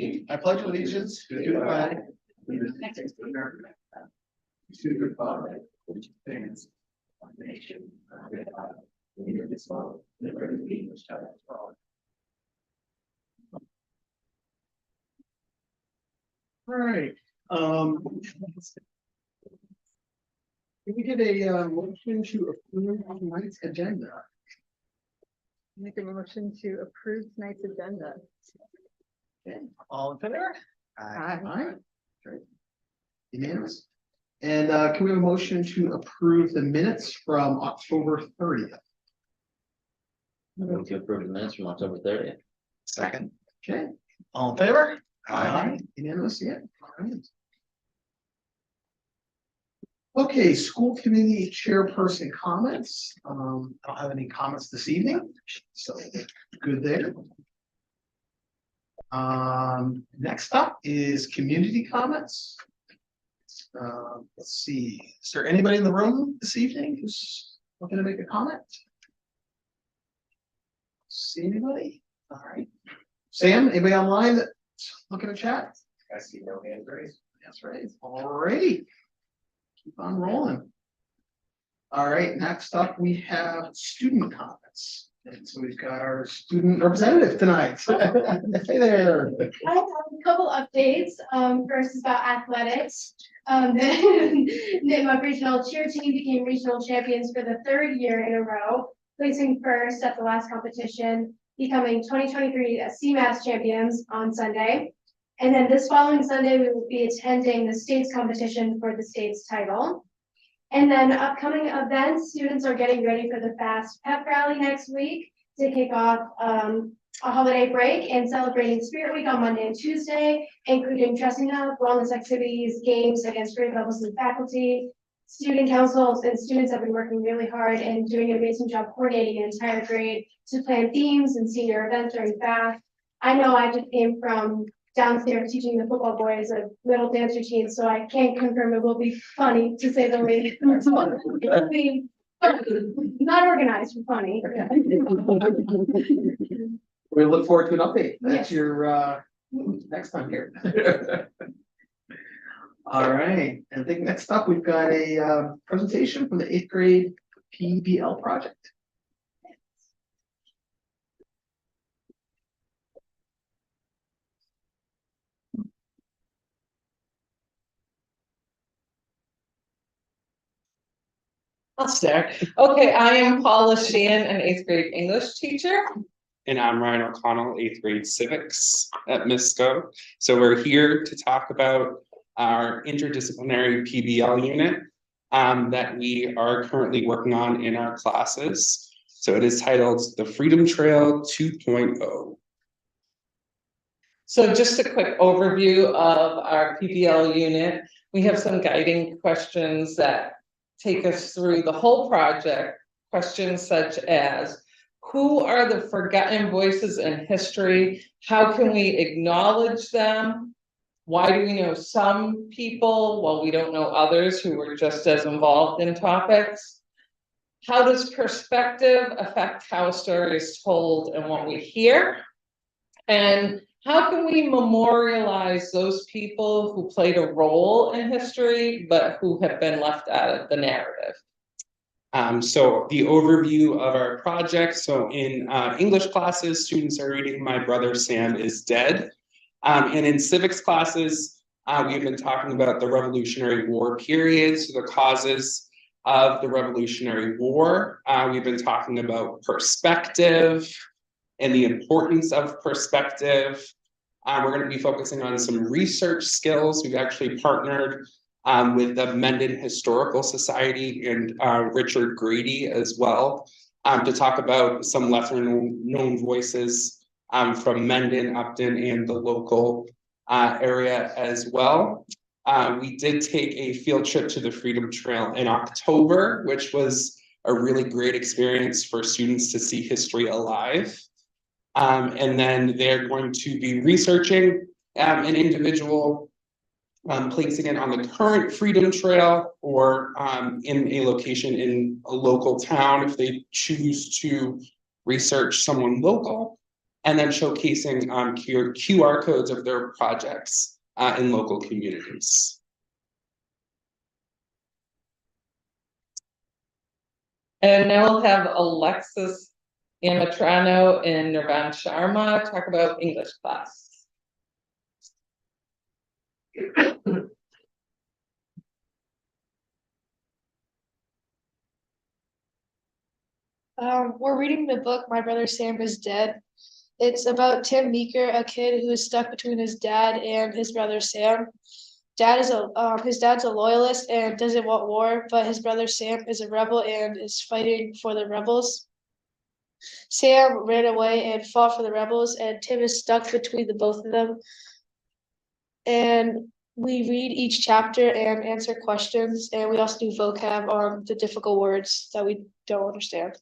I pledge allegiance to the flag of the United to the republic which stands one nation under God, indivisible, with liberty and justice for all. All right. Can we get a motion to approve tonight's agenda? Make a motion to approve tonight's agenda. Okay, all in favor? Aye. Aye. Great. Unanimous. And can we have a motion to approve the minutes from October 30th? Move to approve the minutes from October 30th. Second. Okay, all in favor? Aye. Unanimous, yeah. All right. Okay, school committee chairperson comments. I don't have any comments this evening, so good there. Next up is community comments. Let's see, is there anybody in the room this evening who's looking to make a comment? See anybody? All right. Sam, anybody online that's looking to chat? I see no hands raised. That's right. All righty. Keep on rolling. All right, next up, we have student comments. And so we've got our student representative tonight. Hey there. I have a couple updates. First is about athletics. The Mendon-Upton regional cheer team became regional champions for the third year in a row, placing first at the last competition, becoming 2023 CMAS champions on Sunday. And then this following Sunday, we will be attending the state's competition for the state's title. And then upcoming events, students are getting ready for the Fast Pep Rally next week to kick off a holiday break and celebrating Spirit Week on Monday and Tuesday, including dressing up, wellness activities, games against grade levels and faculty. Student councils and students have been working really hard and doing an amazing job coordinating an entire grade to plan themes and senior events during FAST. I know I just came from downstairs teaching the football boys a little dance routine, so I can't confirm it will be funny, to say the least. It'll be not organized but funny. We look forward to an update. That's your next time here. All right, I think next up we've got a presentation from the 8th grade PBL project. I'll start. Okay, I am Paula Sheehan, an 8th grade English teacher. And I'm Ryan O'Connell, 8th grade civics at MISCO. So we're here to talk about our interdisciplinary PBL unit that we are currently working on in our classes. So it is titled the Freedom Trail 2.0. So just a quick overview of our PBL unit. We have some guiding questions that take us through the whole project. Questions such as, who are the forgotten voices in history? How can we acknowledge them? Why do we know some people while we don't know others who were just as involved in topics? How does perspective affect how a story is told and what we hear? And how can we memorialize those people who played a role in history, but who have been left out of the narrative? So the overview of our project. So in English classes, students are reading My Brother Sam is Dead. And in civics classes, we've been talking about the Revolutionary War period, so the causes of the Revolutionary War. We've been talking about perspective and the importance of perspective. We're going to be focusing on some research skills. We've actually partnered with the Mendon Historical Society and Richard Grady as well to talk about some lesser known voices from Mendon-Upton and the local area as well. We did take a field trip to the Freedom Trail in October, which was a really great experience for students to see history alive. And then they're going to be researching an individual, placing it on the current Freedom Trail or in a location in a local town if they choose to research someone local. and then showcasing QR codes of their projects in local communities. And now we'll have Alexis Amatrano and Nirvan Sharma talk about English class. We're reading the book My Brother Sam is Dead. It's about Tim Meeker, a kid who is stuck between his dad and his brother Sam. His dad's a loyalist and doesn't want war, but his brother Sam is a rebel and is fighting for the rebels. Sam ran away and fought for the rebels, and Tim is stuck between the both of them. And we read each chapter and answer questions, and we also do vocab on the difficult words that we don't understand.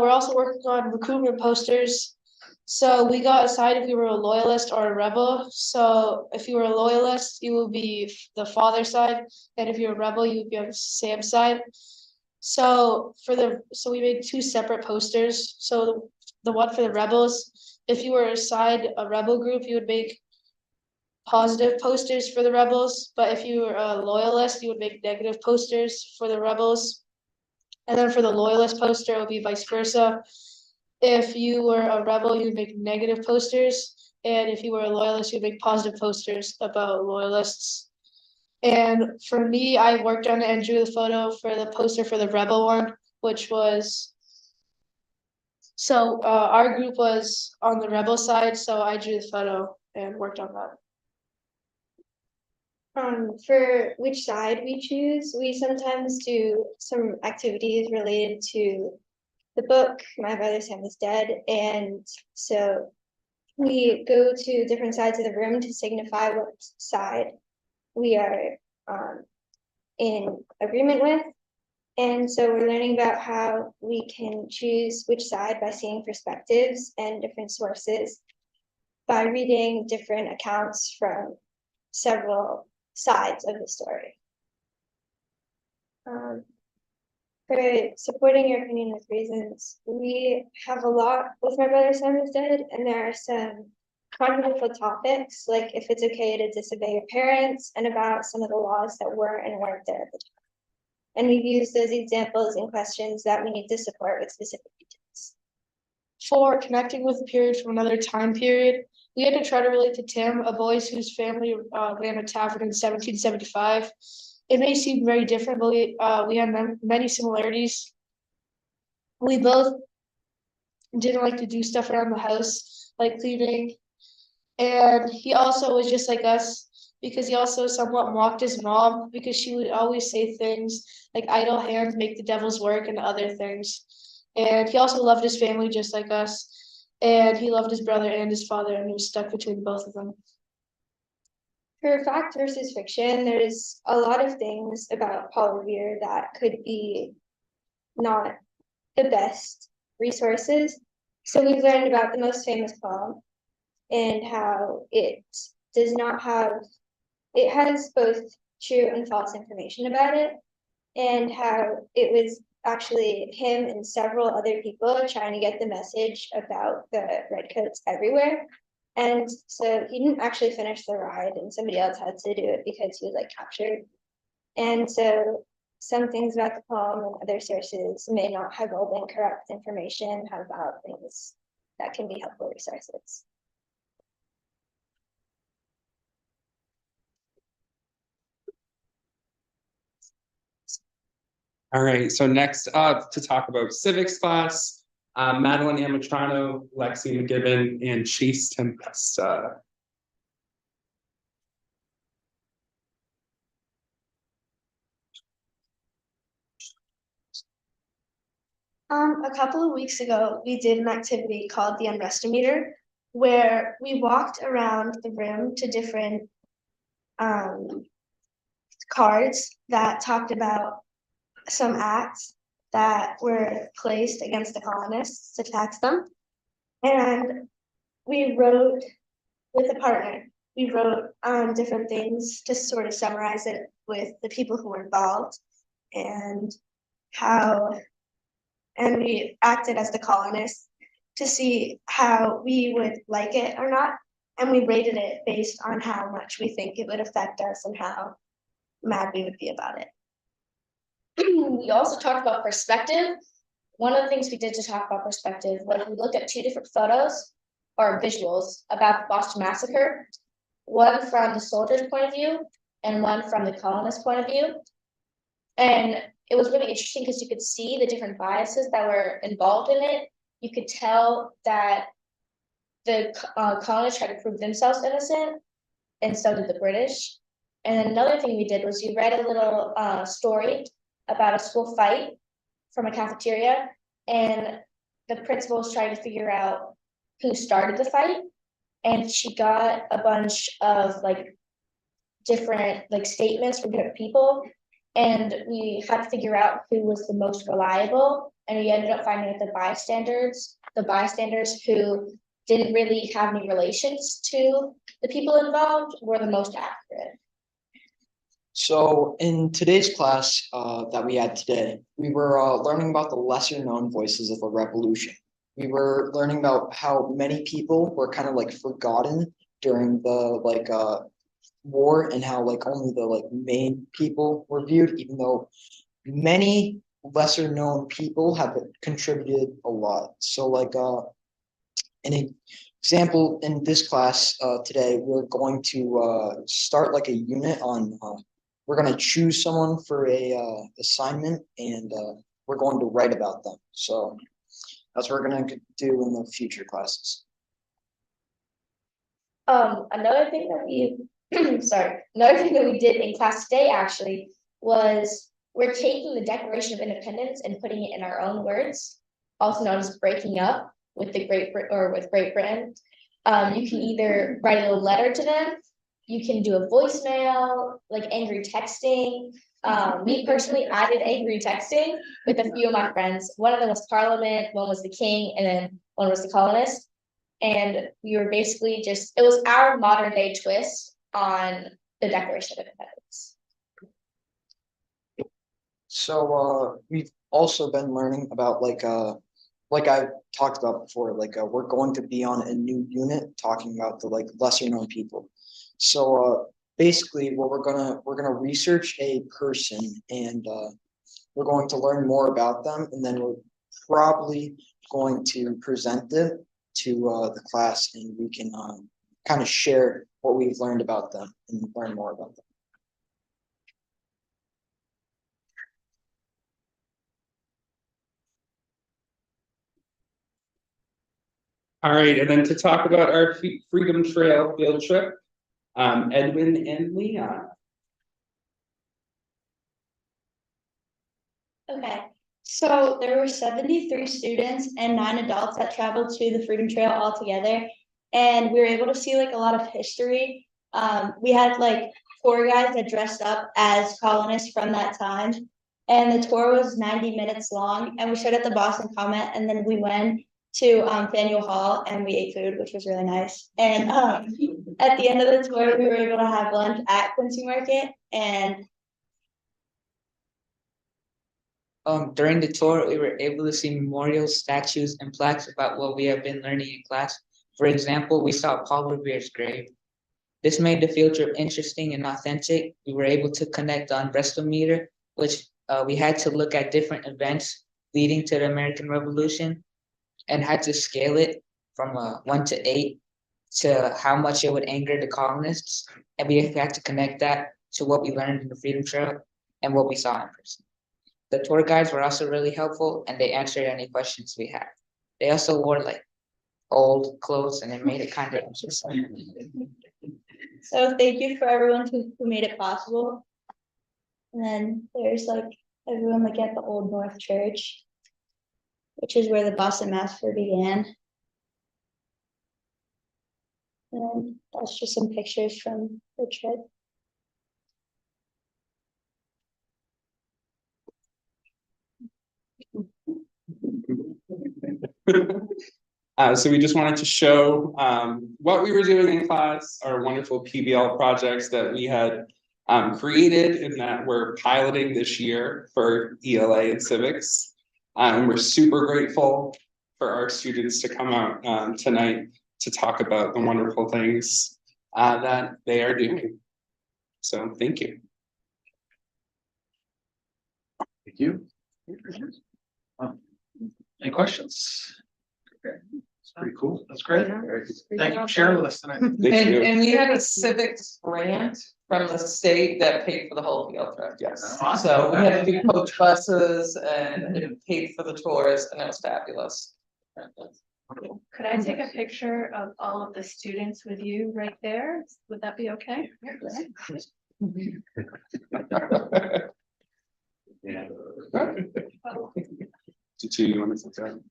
We're also working on recruitment posters. So we got assigned if you were a loyalist or a rebel. So if you were a loyalist, you will be the father side, and if you're a rebel, you would be on Sam's side. So we made two separate posters. So the one for the rebels, if you were assigned a rebel group, you would make positive posters for the rebels, but if you were a loyalist, you would make negative posters for the rebels. And then for the loyalist poster, it would be vice versa. If you were a rebel, you'd make negative posters, and if you were a loyalist, you'd make positive posters about loyalists. And for me, I worked on it and drew the photo for the poster for the rebel one, which was our group was on the rebel side, so I drew the photo and worked on that. For which side we choose, we sometimes do some activities related to the book, My Brother Sam is Dead, and so we go to different sides of the room to signify what side we are in agreement with. And so we're learning about how we can choose which side by seeing perspectives and different sources, by reading different accounts from several sides of the story. For supporting your opinion with reasons, we have a lot with My Brother Sam is Dead, and there are some controversial topics, like if it's okay to disobey your parents, and about some of the laws that were and weren't there at the time. And we've used those examples and questions that we need to support with specific details. For connecting with a period from another time period, we had to try to relate to Tim, a boy whose family ran a tavern in 1775. It may seem very different, but we had many similarities. We both didn't like to do stuff around the house, like cleaning. And he also was just like us, because he also somewhat mocked his mom, because she would always say things like idle hands make the devil's work and other things. And he also loved his family just like us. And he loved his brother and his father, and he was stuck between both of them. For fact versus fiction, there's a lot of things about Paul Revere that could be not the best resources. So we've learned about the most famous poem and how it does not have, it has both true and false information about it, and how it was actually him and several other people trying to get the message about the redcoats everywhere. And so he didn't actually finish the ride, and somebody else had to do it because he was like captured. And so some things about the poem and other sources may not have all been correct information about things that can be helpful resources. All right, so next up to talk about civics class, Madeline Amatrano, Lexi McGibbon, and Chase Tempesta. A couple of weeks ago, we did an activity called the Unrest-O-Meter, where we walked around the room to different cards that talked about some acts that were placed against the colonists to tax them. And we wrote with a partner, we wrote different things to sort of summarize it with the people who were involved and and we acted as the colonists to see how we would like it or not. And we rated it based on how much we think it would affect us and how mad we would be about it. We also talked about perspective. One of the things we did to talk about perspective was we looked at two different photos or visuals about the Boston Massacre, one from the soldiers' point of view and one from the colonists' point of view. And it was really interesting because you could see the different biases that were involved in it. You could tell that the colonists tried to prove themselves innocent, and so did the British. And another thing we did was we read a little story about a school fight from a cafeteria, and the principal was trying to figure out who started the fight, and she got a bunch of like different like statements from different people, and we had to figure out who was the most reliable, and we ended up finding that the bystanders who didn't really have any relations to the people involved were the most accurate. So in today's class that we had today, we were learning about the lesser known voices of the revolution. We were learning about how many people were kind of like forgotten during the war, and how like only the main people were viewed, even though many lesser known people have contributed a lot. So an example in this class today, we're going to start like a unit on we're going to choose someone for a assignment, and we're going to write about them. So that's what we're going to do in the future classes. Another thing that we did in class today actually was we're taking the Declaration of Independence and putting it in our own words, also known as breaking up with Great Britain. You can either write a little letter to them, you can do a voicemail, like angry texting. Me personally, I did angry texting with a few of my friends. One of them was Parliament, one was the King, and then one was the colonist. And we were basically it was our modern day twist on the Declaration of Independence. So we've also been learning about like I talked about before, we're going to be on a new unit talking about the lesser known people. So basically what we're gonna research a person, and we're going to learn more about them, and then we're probably going to present it to the class, and we can kind of share what we've learned about them and learn more about them. All right, and then to talk about our Freedom Trail field trip, Edwin and Leon. Okay, so there were 73 students and 9 adults that traveled to the Freedom Trail all together, and we were able to see like a lot of history. We had like tour guides that dressed up as colonists from that time, and the tour was 90 minutes long, and we started at the Boston Comet, and then we went to Faneuil Hall, and we ate food, which was really nice. And at the end of the tour, we were able to have lunch at Quincy Market. And during the tour, we were able to see memorials, statues, and plaques about what we have been learning in class. For example, we saw Paul Revere's grave. This made the field trip interesting and authentic. We were able to connect on Brestometer, which we had to look at different events leading to the American Revolution, and had to scale it from 1 to 8 to how much it would anger the colonists. And we had to connect that to what we learned in the Freedom Trail and what we saw in person. The tour guides were also really helpful, and they answered any questions we had. They also wore like old clothes, and it made it kind of interesting. so thank you for everyone who made it possible. And then there's like everyone like at the Old North Church, which is where the Boston Massacre began. And that's just some pictures from the trip. So we just wanted to show what we were doing in class, our wonderful PBL projects that we had created and that we're piloting this year for ELA and civics. And we're super grateful for our students to come out tonight to talk about the wonderful things that they are doing. So thank you. Thank you. Any questions? Okay, it's pretty cool. That's great. Thank you for sharing with us tonight. Thank And, you. and we had a civics grant from the state that paid for the whole field trip. Yes. So we had to do coach buses and it paid for the tours and it was fabulous. Could I take a picture of all of the students with you right there? Would that be okay? Do you want to sit down?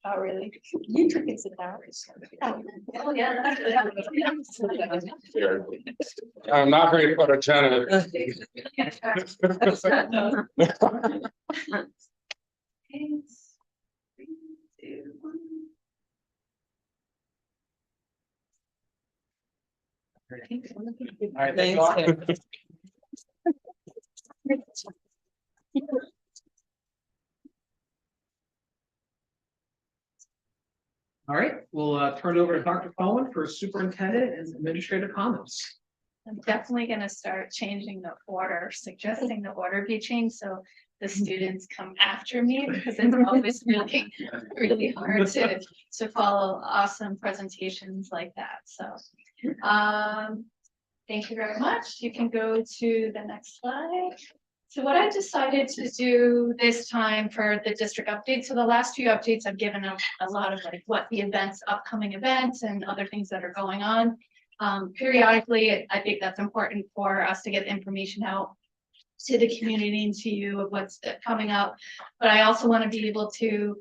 Oh, really? You took it to Paris. Oh, yeah. I'm not very photogenic. All right, thank you Thanks, all. Tim. All right, we'll turn it over to Dr. Cohen for superintendent and administrative comments. I'm definitely gonna start changing the order, suggesting the order be changed, so the students come after me, because it's always really, really hard to follow awesome presentations like that, so. Thank you very much. You can go to the next slide. So what I decided to do this time for the district update, so the last few updates I've given a lot of like what the events, upcoming events and other things that are going on. Periodically, I think that's important for us to get the information out to the community and to you of what's coming up. But I also want to be able to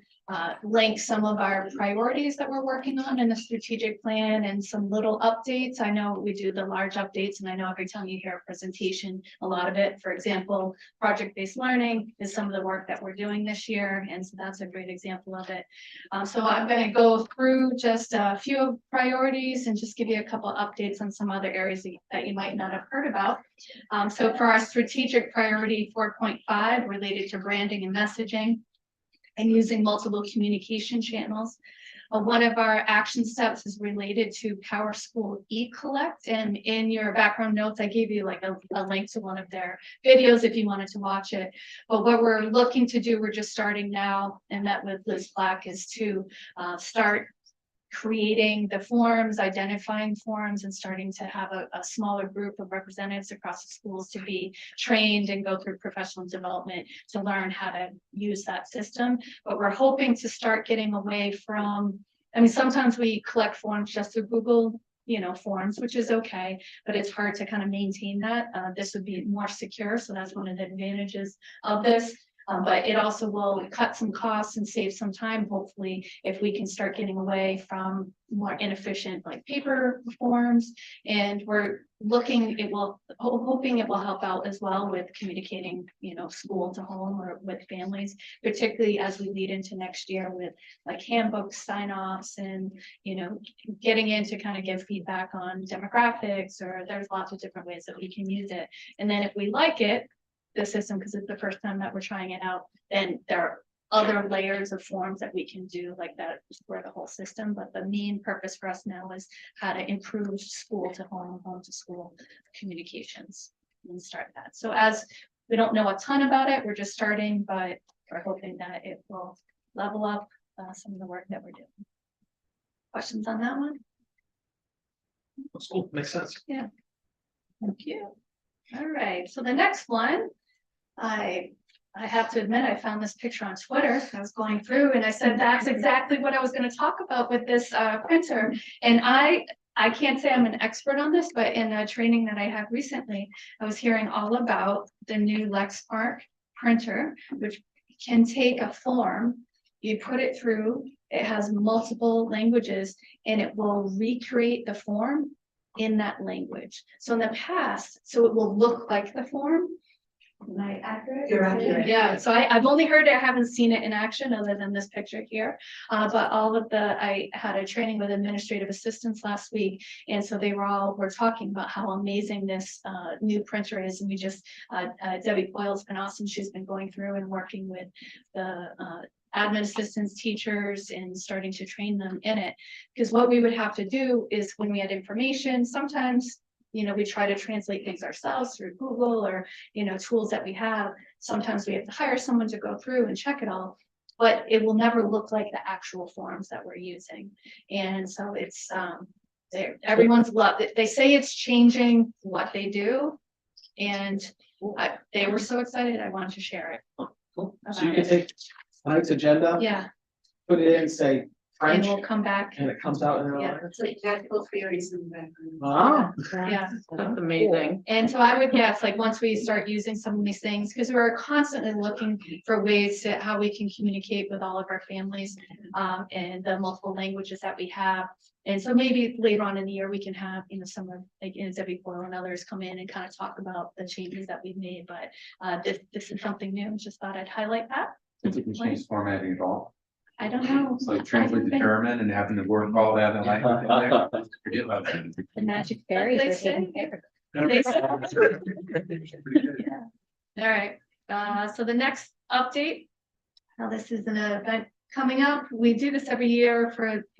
link some of our priorities that we're working on in the strategic plan and some little updates. I know we do the large updates, and I know every time you hear a presentation, a lot of it, for example, project-based learning is some of the work that we're doing this year. And so that's a great example of it. So I'm going to go through just a few priorities and just give you a couple of updates on some other areas that you might not have heard about. So for our strategic priority 4.5 related to branding and messaging, and using multiple communication channels. One of our action steps is related to Power School eCollect, and in your background notes, I gave you like a link to one of their videos if you wanted to watch it. But what we're looking to do, we're just starting now, and that with Liz Black, is to start creating the forms, identifying forms, and starting to have a smaller group of representatives across the schools to be trained and go through professional development to learn how to use that system. But we're hoping to start getting away from, I mean, sometimes we collect forms just through Google, forms, which is okay, but it's hard to kind of maintain that. This would be more secure, so that's one of the advantages of this. But it also will cut some costs and save some time, hopefully, if we can start getting away from more inefficient like paper forms. And we're hoping it will help out as well with communicating, school to home or with families, particularly as we lead into next year with like handbook sign-offs and, getting in to kind of give feedback on demographics, or there's lots of different ways that we can use it. And then if we like it, the system, because it's the first time that we're trying it out, then there are other layers of forms that we can do like that for the whole system. But the main purpose for us now is how to improve school to home, home to school communications and start that. So as we don't know a ton about it, we're just starting, but we're hoping that it will level up some of the work that we're doing. Questions on that one? That's cool, makes sense. Yeah. Thank you. All right, so the next one, I have to admit, I found this picture on Twitter. I was going through and I said, that's exactly what I was going to talk about with this printer. And I can't say I'm an expert on this, but in a training that I had recently, I was hearing all about the new Lexmark printer, which can take a form, you put it through, it has multiple languages, and it will recreate the form in that language. So in the past, so it will look like the form, Am I accurate? You're accurate. Yeah, so I've only heard it, I haven't seen it in action other than this picture here. But I had a training with administrative assistants last week. And so were talking about how amazing this new printer is. And we just, Debbie Boyle's been awesome. She's been going through and working with the admin assistants, teachers, and starting to train them in it. Because what we would have to do is when we had information, sometimes we try to translate things ourselves through Google or, tools that we have. Sometimes we have to hire someone to go through and check it all, but it will never look like the actual forms that we're using. And so it's, everyone's loved it. They say it's changing what they do. And they were so excited. I wanted to share it. Cool. So you can take tonight's agenda, Yeah, put it in, say and French, we'll come back. and it comes out in the. Yeah. It's like magical fairies in the background. Wow. Yeah. That's amazing. And so I would guess, like, once we start using some of these things, because we're constantly looking for ways to how we can communicate with all of our families, and the multiple languages that we have. And so maybe later on in the year, we can have, some of, like, Debbie Boyle and others come in and kind of talk about the changes that we've made, but this is something new. Just thought I'd highlight that. If you can change formatting at all, I don't know. it's like translate to German and having the word called out and like. Forget about that. The magic fairies are taking care of it. They said- Yeah. All right, so the next update. Now, this is an event coming up. We do this every year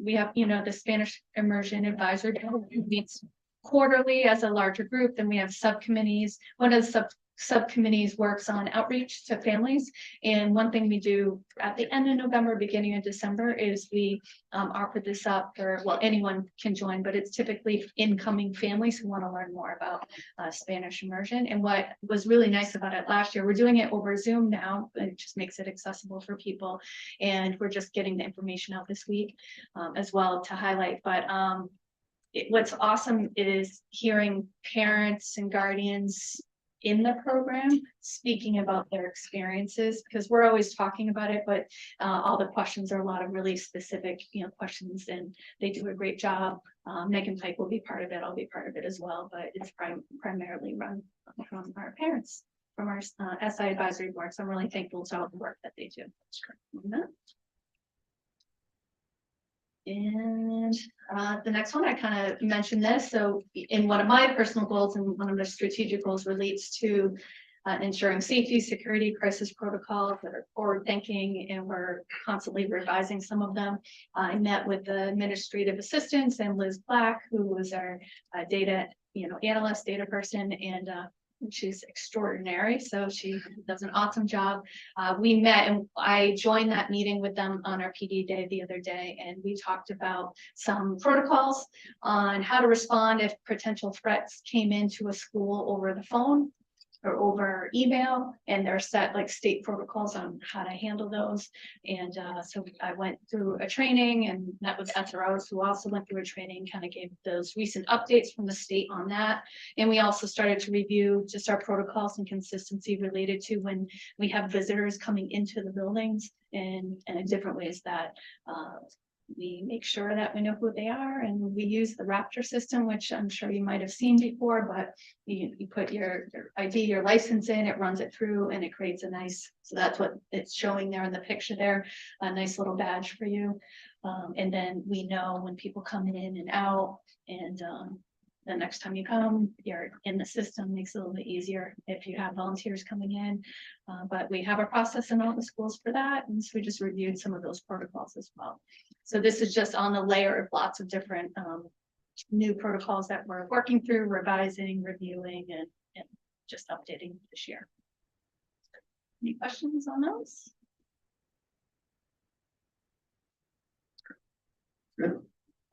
we have, the Spanish Immersion Advisory Board meets quarterly as a larger group. Then we have subcommittees. One of the subcommittees works on outreach to families. And one thing we do at the end of November, beginning of December, is we offer this up for, well, anyone can join, but it's typically incoming families who want to learn more about Spanish immersion. And what was really nice about it last year, we're doing it over Zoom now. It just makes it accessible for people. And we're just getting the information out this week as well to highlight. But what's awesome is hearing parents and guardians in the program speaking about their experiences, because we're always talking about it, but all the questions are a lot of really specific, questions, and they do a great job. Megan Pike will be part of it. I'll be part of it as well, but it's primarily run from our parents, from our SI advisory board. So I'm really thankful to all the work that they do. And the next one, I kind of mentioned this. So in one of my personal goals and one of the strategic goals relates to ensuring safety, security, crisis protocols that are forward thinking, and we're constantly revising some of them. I met with the administrative assistants and Liz Black, who was our data, analyst, data person, and she's extraordinary. So she does an awesome job. We met and I joined that meeting with them on our PD day the other day. And we talked about some protocols on how to respond if potential threats came into a school over the phone or over email, and there are set like state protocols on how to handle those. And so I went through a training and met with SROs who also went through a training, kind of gave those recent updates from the state on that. And we also started to review just our protocols and consistency related to when we have visitors coming into the buildings, and in different ways that we make sure that we know who they are, and we use the Raptor system, which I'm sure you might have seen before, but you put your ID, your license in, it runs it through, and it creates a nice, so that's what it's showing there in the picture there, a nice little badge for you. And then we know when people come in and out, and the next time you come, you're in the system, makes it a little bit easier if you have volunteers coming in. But we have a process in all the schools for that. And so we just reviewed some of those protocols as well. So this is just on the layer of lots of different new protocols that we're working through, revising, reviewing, and just updating this year. Any questions on those? Good.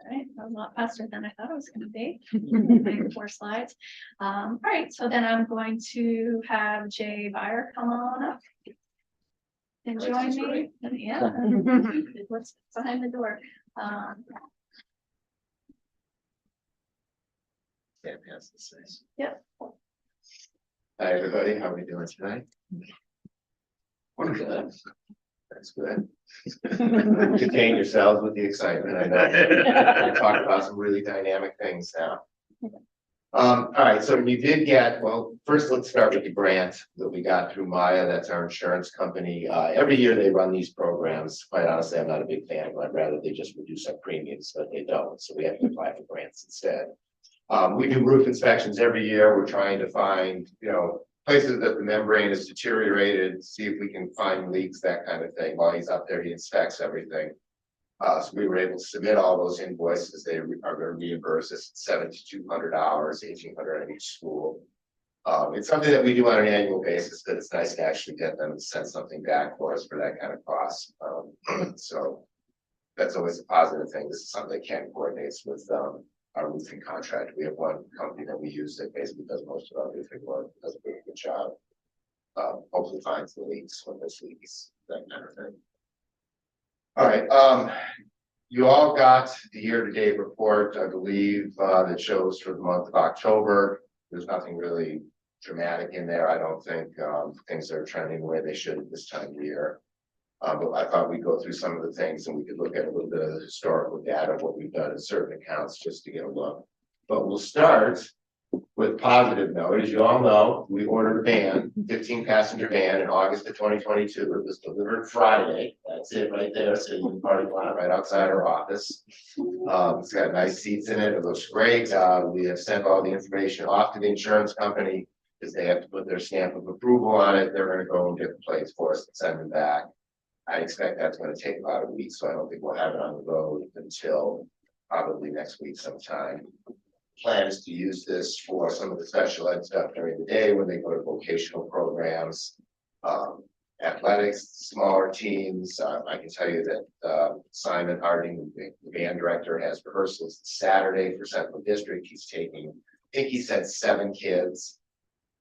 All right, that was a lot faster than I thought it was going to be. 4 slides. All right, so then I'm going to have Jay Byer come on up and join me. Yeah, what's behind the door? Sam has to say. Yep. Hi, everybody. How are we doing tonight? Wonderful. That's good. Contain yourselves with the excitement. I know. We're gonna talk about some really dynamic things now. All right, so we did get, well, first let's start with the grant that we got through Maya, that's our insurance company. Every year they run these programs. Quite honestly, I'm not a big fan, I'd rather they just reduce our premiums, but they don't, so we have to apply for grants instead. We do roof inspections every year. We're trying to find, places that the membrane is deteriorated, see if we can find leaks, that kind of thing. While he's up there, he inspects everything. So we were able to submit all those invoices. They are going to reimburse us $7,200, $1,800 at each school. It's something that we do on an annual basis, but it's nice to actually get them to send something back for us for that kind of cost. So that's always a positive thing. This is something that Ken coordinates with our roofing contract. We have one company that we use that basically does most of our roofing work, does a pretty good job. Hopefully finds the leaks when there's leaks, that kind of thing. All right, you all got the year-to-date report, I believe, that shows for the month of October. There's nothing really dramatic in there. I don't think things are trending the way they should at this time of year. But I thought we'd go through some of the things and we could look at a little bit of the historical data of what we've done in certain accounts just to get a look. But we'll start with positive note. As you all know, we ordered a van, 15-passenger van in August of 2022. It was delivered Friday. That's it right there. So you can party lot right outside our office. It's got nice seats in it. It looks great. We have sent all the information off to the insurance company because they have to put their stamp of approval on it. They're going to go and get the plates for us and send them back. I expect that's going to take about a week, so I don't think we'll have it on the road until probably next week sometime. Plan is to use this for some of the special ed stuff during the day when they go to vocational programs, athletics, smaller teams. I can tell you that Simon Harding, the band director, has rehearsals Saturday for Central District. He's taking, I think he said 7 kids.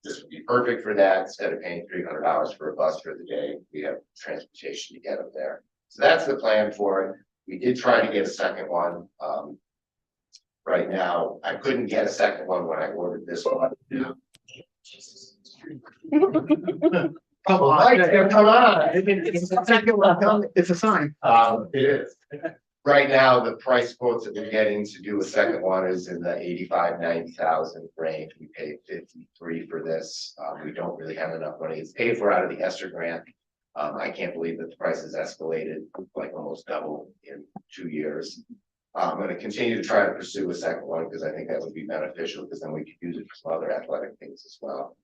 This would be perfect for that. Instead of paying $300 for a bus for the day, we have transportation to get them there. So that's the plan for it. We did try to get a second one. Right now, I couldn't get a second one when I ordered this one. Come on. It's a sign. It is. Right now, the price quotes that we're getting to do a second one is in the 85, 90,000 range. We paid 53 for this. We don't really have enough money. It's paid for out of the ESSER grant. I can't believe that the price has escalated like almost double in 2 years. I'm going to continue to try to pursue a second one because I think that would be beneficial because then we could use it for some other athletic things as well.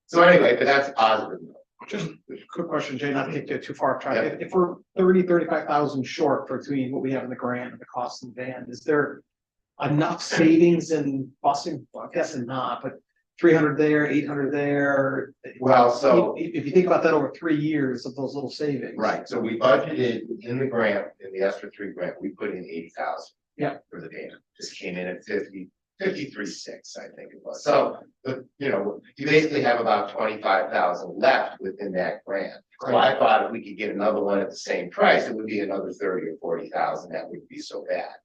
So anyway, but that's positive. Just a quick question, Jay, not to get too far off track. If we're 35,000 short between what we have in the grant and the cost of the van, is there enough savings in busing? Well, I guess not, but 300 there, 800 there. Well, so if you think about that over 3 years of those little savings. Right, so we budgeted in the grant, in the ESSER 3 grant, we put in 80,000. Yeah. For the van. This came in at 53.6, I think it was. So, you basically have about 25,000 left within that grant. So I thought if we could get another one at the same price, it would be another 30 or 40,000. That wouldn't be so bad.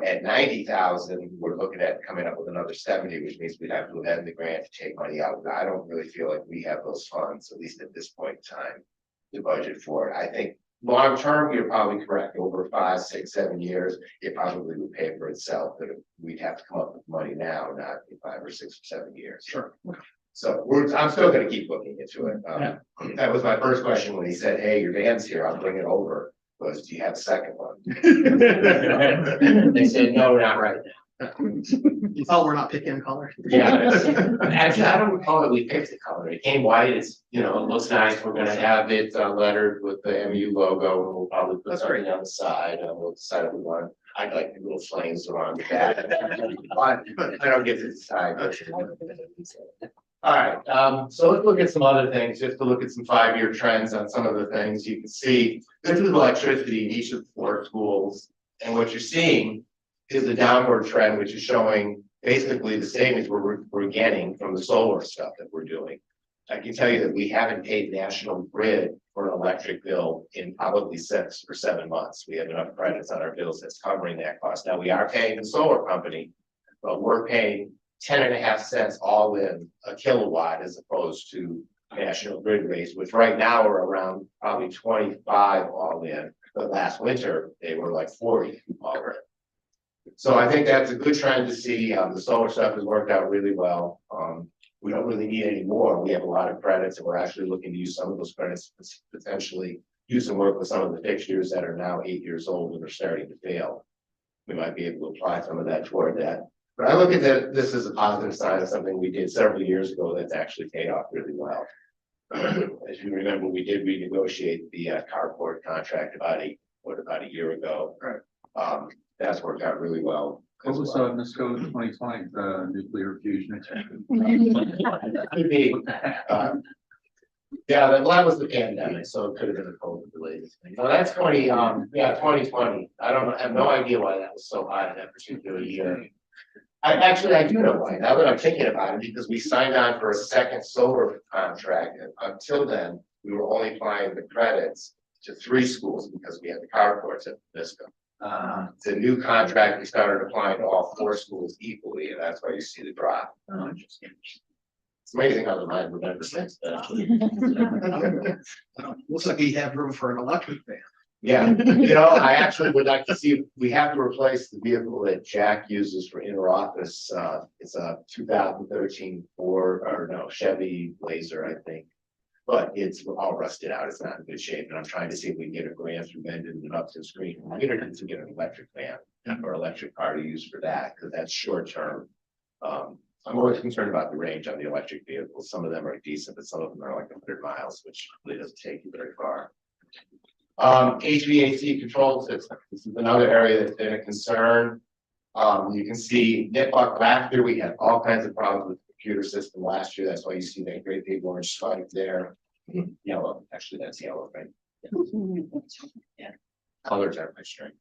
At 90,000, we're looking at coming up with another 70, which means we'd have to amend the grant to take money out. I don't really feel like we have those funds, at least at this point in time, to budget for it. I think long term, you're probably correct. Over 5, 6, 7 years, it probably would pay for itself. But we'd have to come up with money now, not in 5 or 6 or 7 years. Sure. So I'm still going to keep looking into it. That was my first question when he said, "Hey, your van's here. I'll bring it over." Was, do you have a second one? They said, no, not right now. You thought we're not picking color. Yeah, actually, I don't recall that we picked the color. It came white. It's, it looks nice. We're gonna have it lettered with the MU logo, and we'll probably put something on the side. We'll decide if we want. I'd like the little flames around the back, but I don't get to decide. All right, so let's look at some other things, just to look at some 5-year trends on some of the things. You can see this is electricity in each of the 4 schools, and what you're seeing is the downward trend, which is showing basically the savings we're getting from the solar stuff that we're doing. I can tell you that we haven't paid National Grid for an electric bill in probably 6 or 7 months. We have enough credits on our bills that's covering that cost. Now we are paying the solar company, but we're paying 10.5 cents all in a kilowatt as opposed to National Grid rates, which right now are around probably 25 all in. But last winter they were like 40 already. So I think that's a good trend to see. The solar stuff has worked out really well. We don't really need any more. We have a lot of credits and we're actually looking to use some of those credits to potentially do some work with some of the fixtures that are now 8 years old and are starting to fail. We might be able to apply some of that toward that. But I look at this as a positive sign of something we did several years ago that's actually paid off really well. As you remember, we did renegotiate the carport contract about a year ago. Right. That's worked out really well. What was NISCO 2020, nuclear fusion? Could be. Yeah, that was the pandemic, so it could have been a COVID related thing. No, that's 2020. I have no idea why that was so high in that particular year. I do know why, now that I'm thinking about it, because we signed on for a second solar contract, and until then, we were only applying the credits to 3 schools because we had the carports at NISCO. The new contract, we started applying to all 4 schools equally, and that's why you see the drop. It's amazing how the mind remembers things. Looks like we have room for an electric van. Yeah, I actually would like to see, we have to replace the vehicle that Jack uses for inter-office. It's a 2013 Chevy Blazer, I think. But it's all rusted out, it's not in good shape, and I'm trying to see if we can get a grant through Mendon-Upton to get an electric van or electric car to use for that, because that's short term. I'm always concerned about the range on the electric vehicles. Some of them are decent, but some of them are like 100 miles, which really doesn't take you very far. HVAC control system. This is another area that's been a concern. You can see Nipmuc last year, we had all kinds of problems with the computer system last year. That's why you see that great big orange spike there. Yellow, actually that's yellow, right? Yeah. Colors are my strength.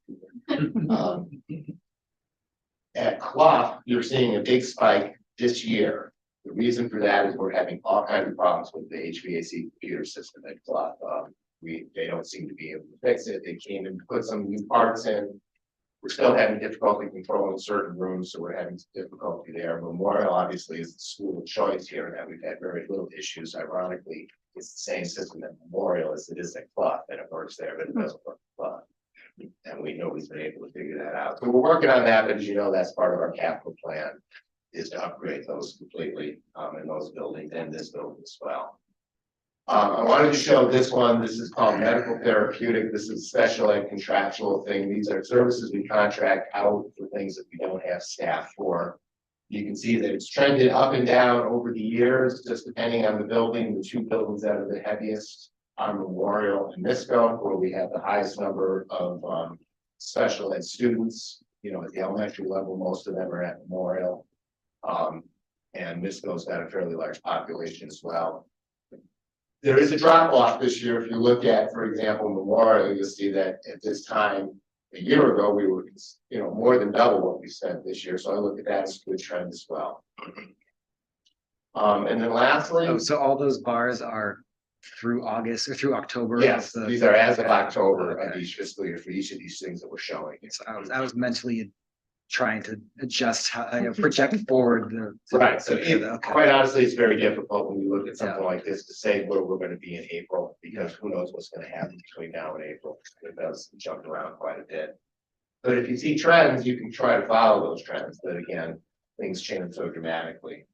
At Clough, you're seeing a big spike this year. The reason for that is we're having all kinds of problems with the HVAC computer system at Clough. They don't seem to be able to fix it. They came and put some new parts in. We're still having difficulty controlling certain rooms, so we're having some difficulty there. Memorial obviously is the school of choice here, and that we've had very little issues. Ironically, it's the same system at Memorial as it is at Clough, and it works there, but it doesn't work at Clough. And nobody's been able to figure that out. So we're working on that, but as you know, that's part of our capital plan, is to upgrade those completely in those buildings and this building as well. I wanted to show this one. This is called medical therapeutic. This is a special ed contractual thing. These are services we contract out for things that we don't have staff for. You can see that it's trended up and down over the years, just depending on the building. The 2 buildings that are the heaviest are Memorial and NISCO, where we have the highest number of special ed students. At the elementary level, most of them are at Memorial. And NISCO's got a fairly large population as well. There is a drop off this year. If you look at, for example, Memorial, you'll see that at this time a year ago, we were, more than double what we spent this year. So I look at that as a good trend as well. And then lastly, so all those bars are through August or through October? Yes, these are as of October of each fiscal year for each of these things that we're showing. So I was mentally trying to adjust how I project forward right. So quite honestly, it's very difficult when you look at something like this to say where we're going to be in April, because who knows what's going to happen between now and April. It does jump around quite a bit. But if you see trends, you can try to follow those trends. But again, things change so dramatically.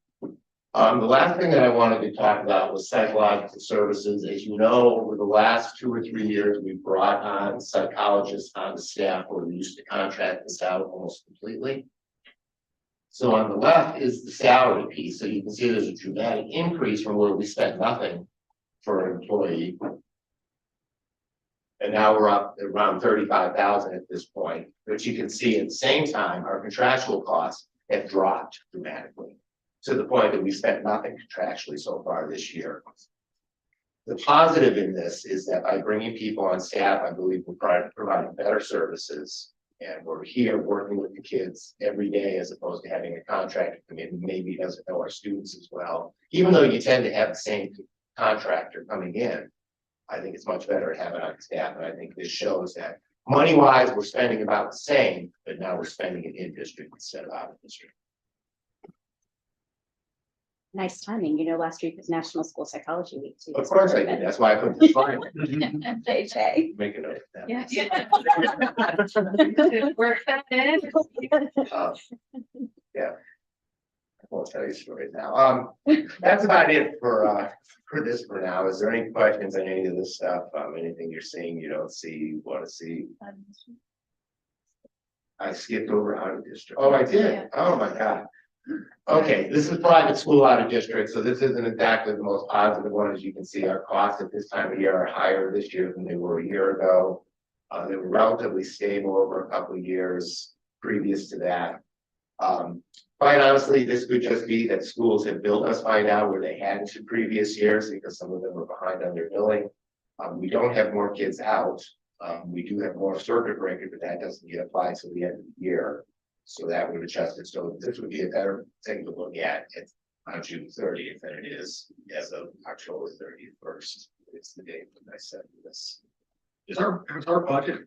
The last thing that I wanted to talk about was psychological services. As you know, over the last 2 or 3 years, we've brought on psychologists on the staff where we used to contract this out almost completely. So on the left is the salary piece. So you can see there's a dramatic increase from where we spent nothing for an employee. And now we're up around 35,000 at this point. But you can see at the same time, our contractual costs have dropped dramatically, to the point that we spent nothing contractually so far this year. The positive in this is that by bringing people on staff, I believe we're providing better services, and we're here working with the kids every day as opposed to having a contractor come in who maybe doesn't know our students as well. Even though you tend to have the same contractor coming in, I think it's much better to have it on staff, and I think this shows that money-wise, we're spending about the same, but now we're spending it in district instead of out of district. nice timing, last week was National School Psychology Week too. Of course I did, that's why I put this line, JJ. make a note of that. Yeah. Work that in. Yeah. I won't tell you stories now. That's about it for this for now. Is there any questions on any of this stuff? Anything you're seeing, you don't see, you want to see? I skipped over out of district. Oh, I did. Oh, my God. Okay, this is private school out of district, so this isn't exactly the most positive one. As you can see, our costs at this time of year are higher this year than they were a year ago. They were relatively stable over a couple of years previous to that. Quite honestly, this could just be that schools have billed us by now where they hadn't in previous years because some of them were behind on their billing. We don't have more kids out. We do have more circuit breaker, but that doesn't get applied till the end of the year. So that would adjust it. So this would be a better thing to look at on June 30th than it is as of October 31st. It's the date that I said this. Is our budget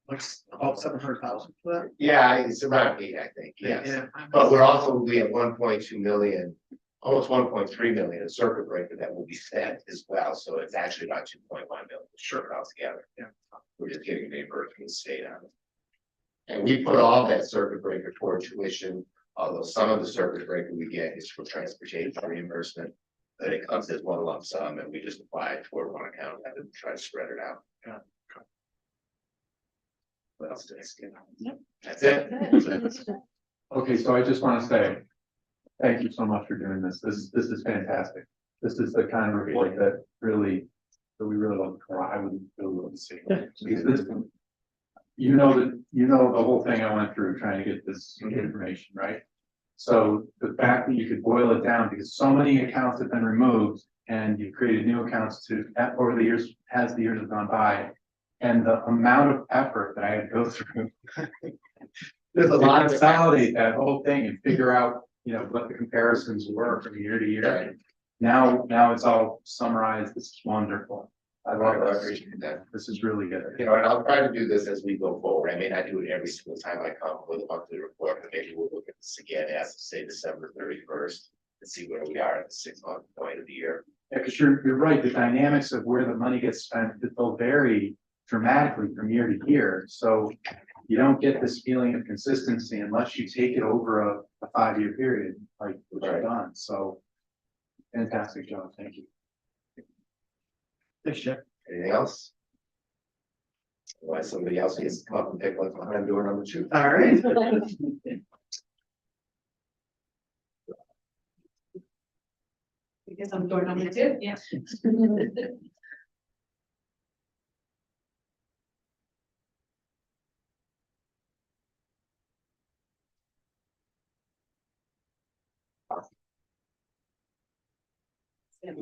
like about 700,000 for that? Yeah, it's around 8, I think, yes. Yeah. But we have 1.2 million, almost 1.3 million in circuit breaker that will be spent as well. So it's actually about 2.1 million short altogether. Yeah. We're just getting reimbursed from the state on it. And we put all that circuit breaker toward tuition, although some of the circuit breaker we get is for transportation reimbursement. But it comes as one lump sum and we just apply it toward one account and try to spread it out. Yeah. What else did I skip? Yep. That's it. Okay, so I just want to say, thank you so much for doing this. This is fantastic. This is the kind of report that we really love. I would really see. You know the whole thing I went through trying to get this information, right? So the fact that you could boil it down because so many accounts have been removed and you've created new accounts over the years, as the years have gone by. And the amount of effort that I had to go through. There's a lot to consolidate that whole thing and figure out, what the comparisons were from year to year. Now it's all summarized. This is wonderful. I love I this. appreciate that. This is really good. And I'll try to do this as we go forward. I may not do it every single time I come with a monthly report, but maybe we'll look at this again as of say December 31st and see where we are at the 6-month point of the year. Yeah, because you're right. The dynamics of where the money gets spent, will vary dramatically from year to year. So you don't get this feeling of consistency unless you take it over a 5-year period, like what you've done. So fantastic job. Thank you. Thanks, Jeff. Anything else? Otherwise, somebody else needs to come up and pick what's behind door number 2. All right. Because I'm door number 2, yeah.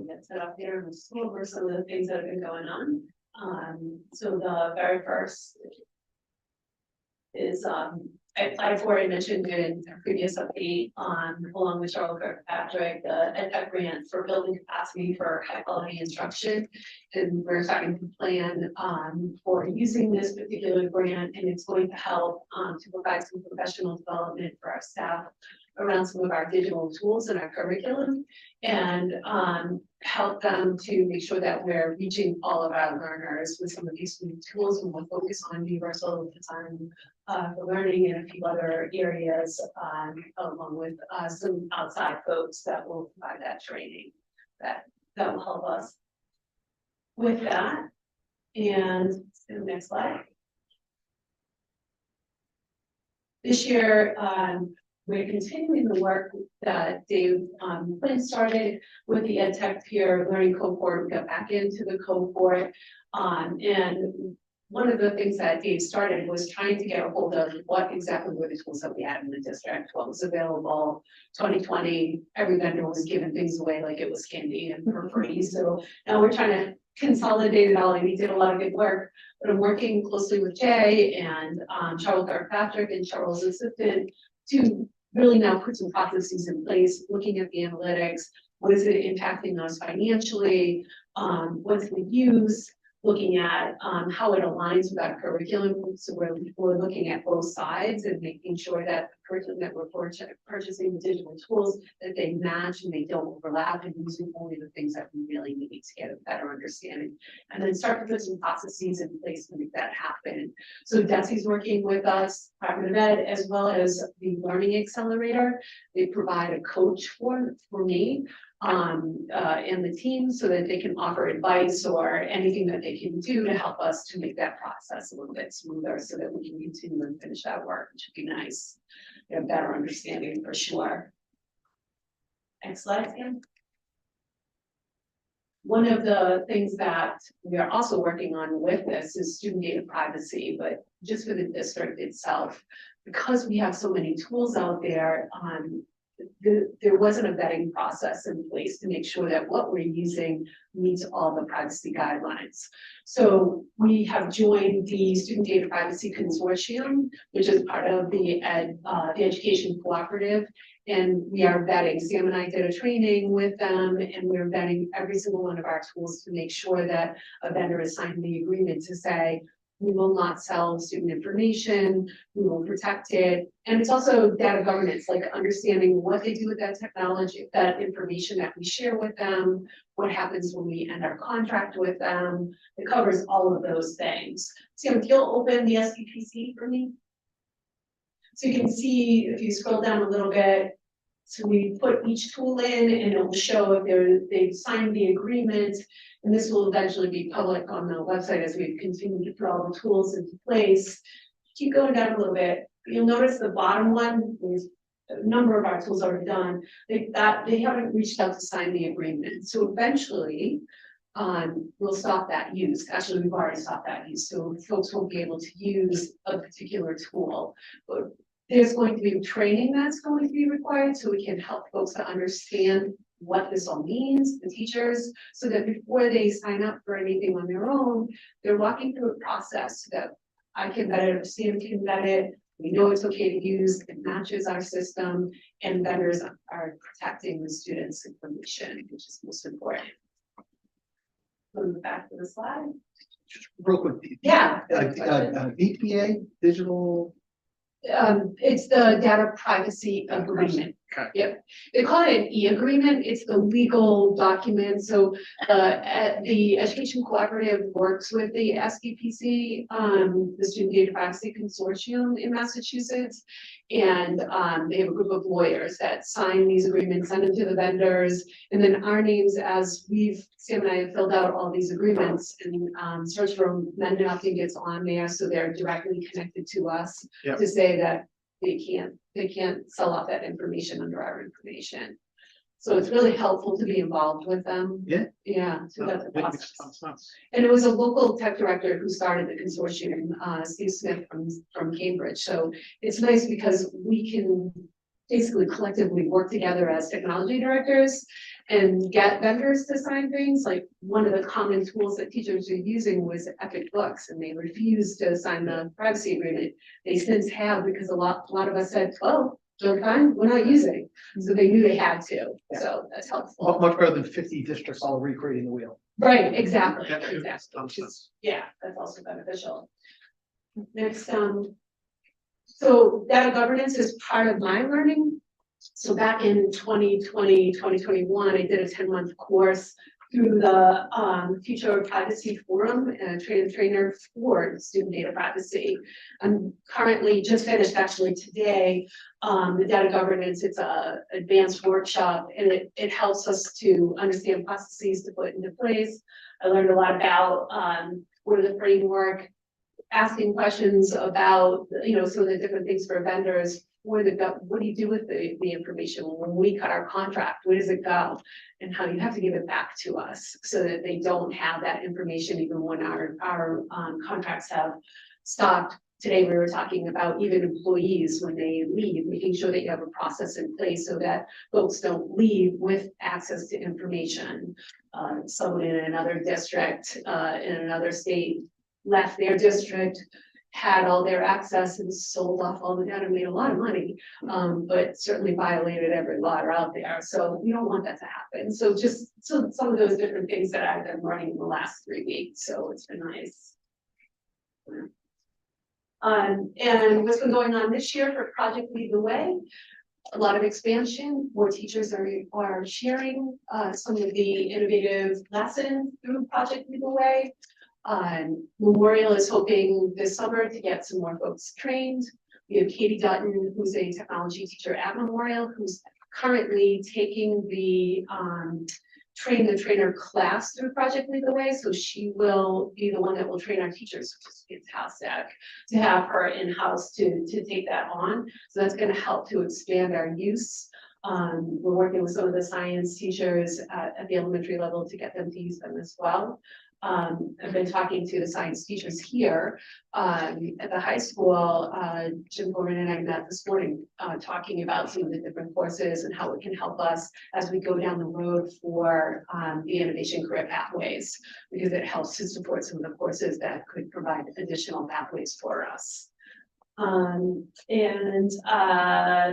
Get set up here and go over some of the things that have been going on. So the very first is I've already mentioned in a previous update along with Charles Kirkpatrick, the EdTech grant for building capacity for high quality instruction. And we're starting to plan for using this particular grant, and it's going to help to provide some professional development for our staff around some of our digital tools in our curriculum and help them to make sure that we're reaching all of our learners with some of these new tools, and we'll focus on universal design for learning in a few other areas along with some outside folks that will provide that training that will help us with that. And the next slide. This year, we're continuing the work that Dave Flynn started with the EdTech peer learning cohort. We got back into the cohort. And one of the things that Dave started was trying to get a hold of what exactly were the tools that we had in the district, what was available. 2020, every vendor was giving things away like it was candy and for free. So now we're trying to consolidate it all, and he did a lot of good work. But I'm working closely with Jay and Charles Kirkpatrick and Charles' assistant to really now put some processes in place, looking at the analytics. What is it impacting us financially? What's the use? looking at how it aligns with our curriculum. So we're looking at both sides and making sure that the curriculum that we're purchasing the digital tools, that they match and they don't overlap, and using only the things that we really need to get a better understanding. And then start to put some processes in place to make that happen. So DESI's working with us, Department of Ed, as well as the Learning Accelerator. They provide a coach for me and the team so that they can offer advice or anything that they can do to help us to make that process a little bit smoother so that we can continue and finish that work, which would be nice. Get a better understanding for sure. Next slide, Sam. One of the things that we are also working on with this is student data privacy, but just for the district itself, because we have so many tools out there, there wasn't a vetting process in place to make sure that what we're using meets all the privacy guidelines. So we have joined the Student Data Privacy Consortium, which is part of the Education Cooperative. And we are vetting. Sam and I did a training with them, and we're vetting every single one of our tools to make sure that a vendor has signed the agreement to say, we will not sell student information, we will protect it. And it's also data governance, like understanding what they do with that technology, that information that we share with them, what happens when we end our contract with them. It covers all of those things. Sam, if you'll open the SPPC for me. So you can see, if you scroll down a little bit, so we put each tool in and it will show if they've signed the agreement. And this will eventually be public on the website as we continue to put all the tools into place. Keep going down a little bit. You'll notice the bottom one, a number of our tools are done. They haven't reached out to sign the agreement. So eventually, we'll stop that use. Actually, we've already stopped that use. So folks won't be able to use a particular tool. But there's going to be training that's going to be required so we can help folks to understand what this all means, the teachers, so that before they sign up for anything on their own, they're walking through a process so that I can vet it, or Sam can vet it, we know it's okay to use, it matches our system, and vendors are protecting the students' information, which is most important. Going back to the slide. Just real quick. Yeah. VPA, digital. It's the data privacy agreement. Okay. Yep, they call it an e-agreement. It's the legal document. So the Education Cooperative works with the SDPC, the Student Data Privacy Consortium in Massachusetts, and they have a group of lawyers that sign these agreements, send them to the vendors, and then our names, as Sam and I have filled out all these agreements, and search for Mendon-Upton gets on there, so they're directly connected to us to say that they can't sell off that information under our information. So it's really helpful to be involved with them. Yeah. Yeah. So that's the That makes process. sense. And it was a local tech director who started the consortium, Steve Smith from Cambridge. So it's nice because we can basically collectively work together as technology directors and get vendors to sign things. Like one of the common tools that teachers are using was Epic Books, and they refused to sign the privacy agreement. They since have, because a lot of us said, oh, they're fine, we're not using. So they knew they had to, so that's helpful. Much better than 50 districts all recreating the wheel. Right, exactly, Yeah, exactly. makes sense. Yeah, that's also beneficial. Next, so data governance is part of my learning. So back in 2020, 2021, I did a 10-month course through the Future Privacy Forum, trainer for student data privacy. I'm currently just finished actually today, the data governance. It's a advanced workshop, and it helps us to understand processes to put into place. I learned a lot about what are the framework, asking questions about, some of the different things for vendors. What do you do with the information when we cut our contract? Where does it go? And how you have to give it back to us so that they don't have that information even when our contracts have stopped. Today, we were talking about even employees when they leave, making sure that you have a process in place so that folks don't leave with access to information. Someone in another district, in another state, left their district, had all their access and sold off all the data and made a lot of money. But certainly violated every law out there, so we don't want that to happen. So just some of those different things that I've been running in the last 3 weeks, so it's been nice. And what's been going on this year for Project Lead the Way? A lot of expansion, more teachers are sharing some of the innovative lessons through Project Lead the Way. Memorial is hoping this summer to get some more folks trained. We have Katie Dutton, who's a technology teacher at Memorial, who's currently taking the train the trainer class through Project Lead the Way. So she will be the one that will train our teachers, which is fantastic to have her in-house to take that on. So that's going to help to expand our use. We're working with some of the science teachers at the elementary level to get them to use them as well. I've been talking to the science teachers here at the high school. Jim Gorman and I met this morning talking about some of the different courses and how it can help us as we go down the road for the innovation career pathways, because it helps to support some of the courses that could provide additional pathways for us.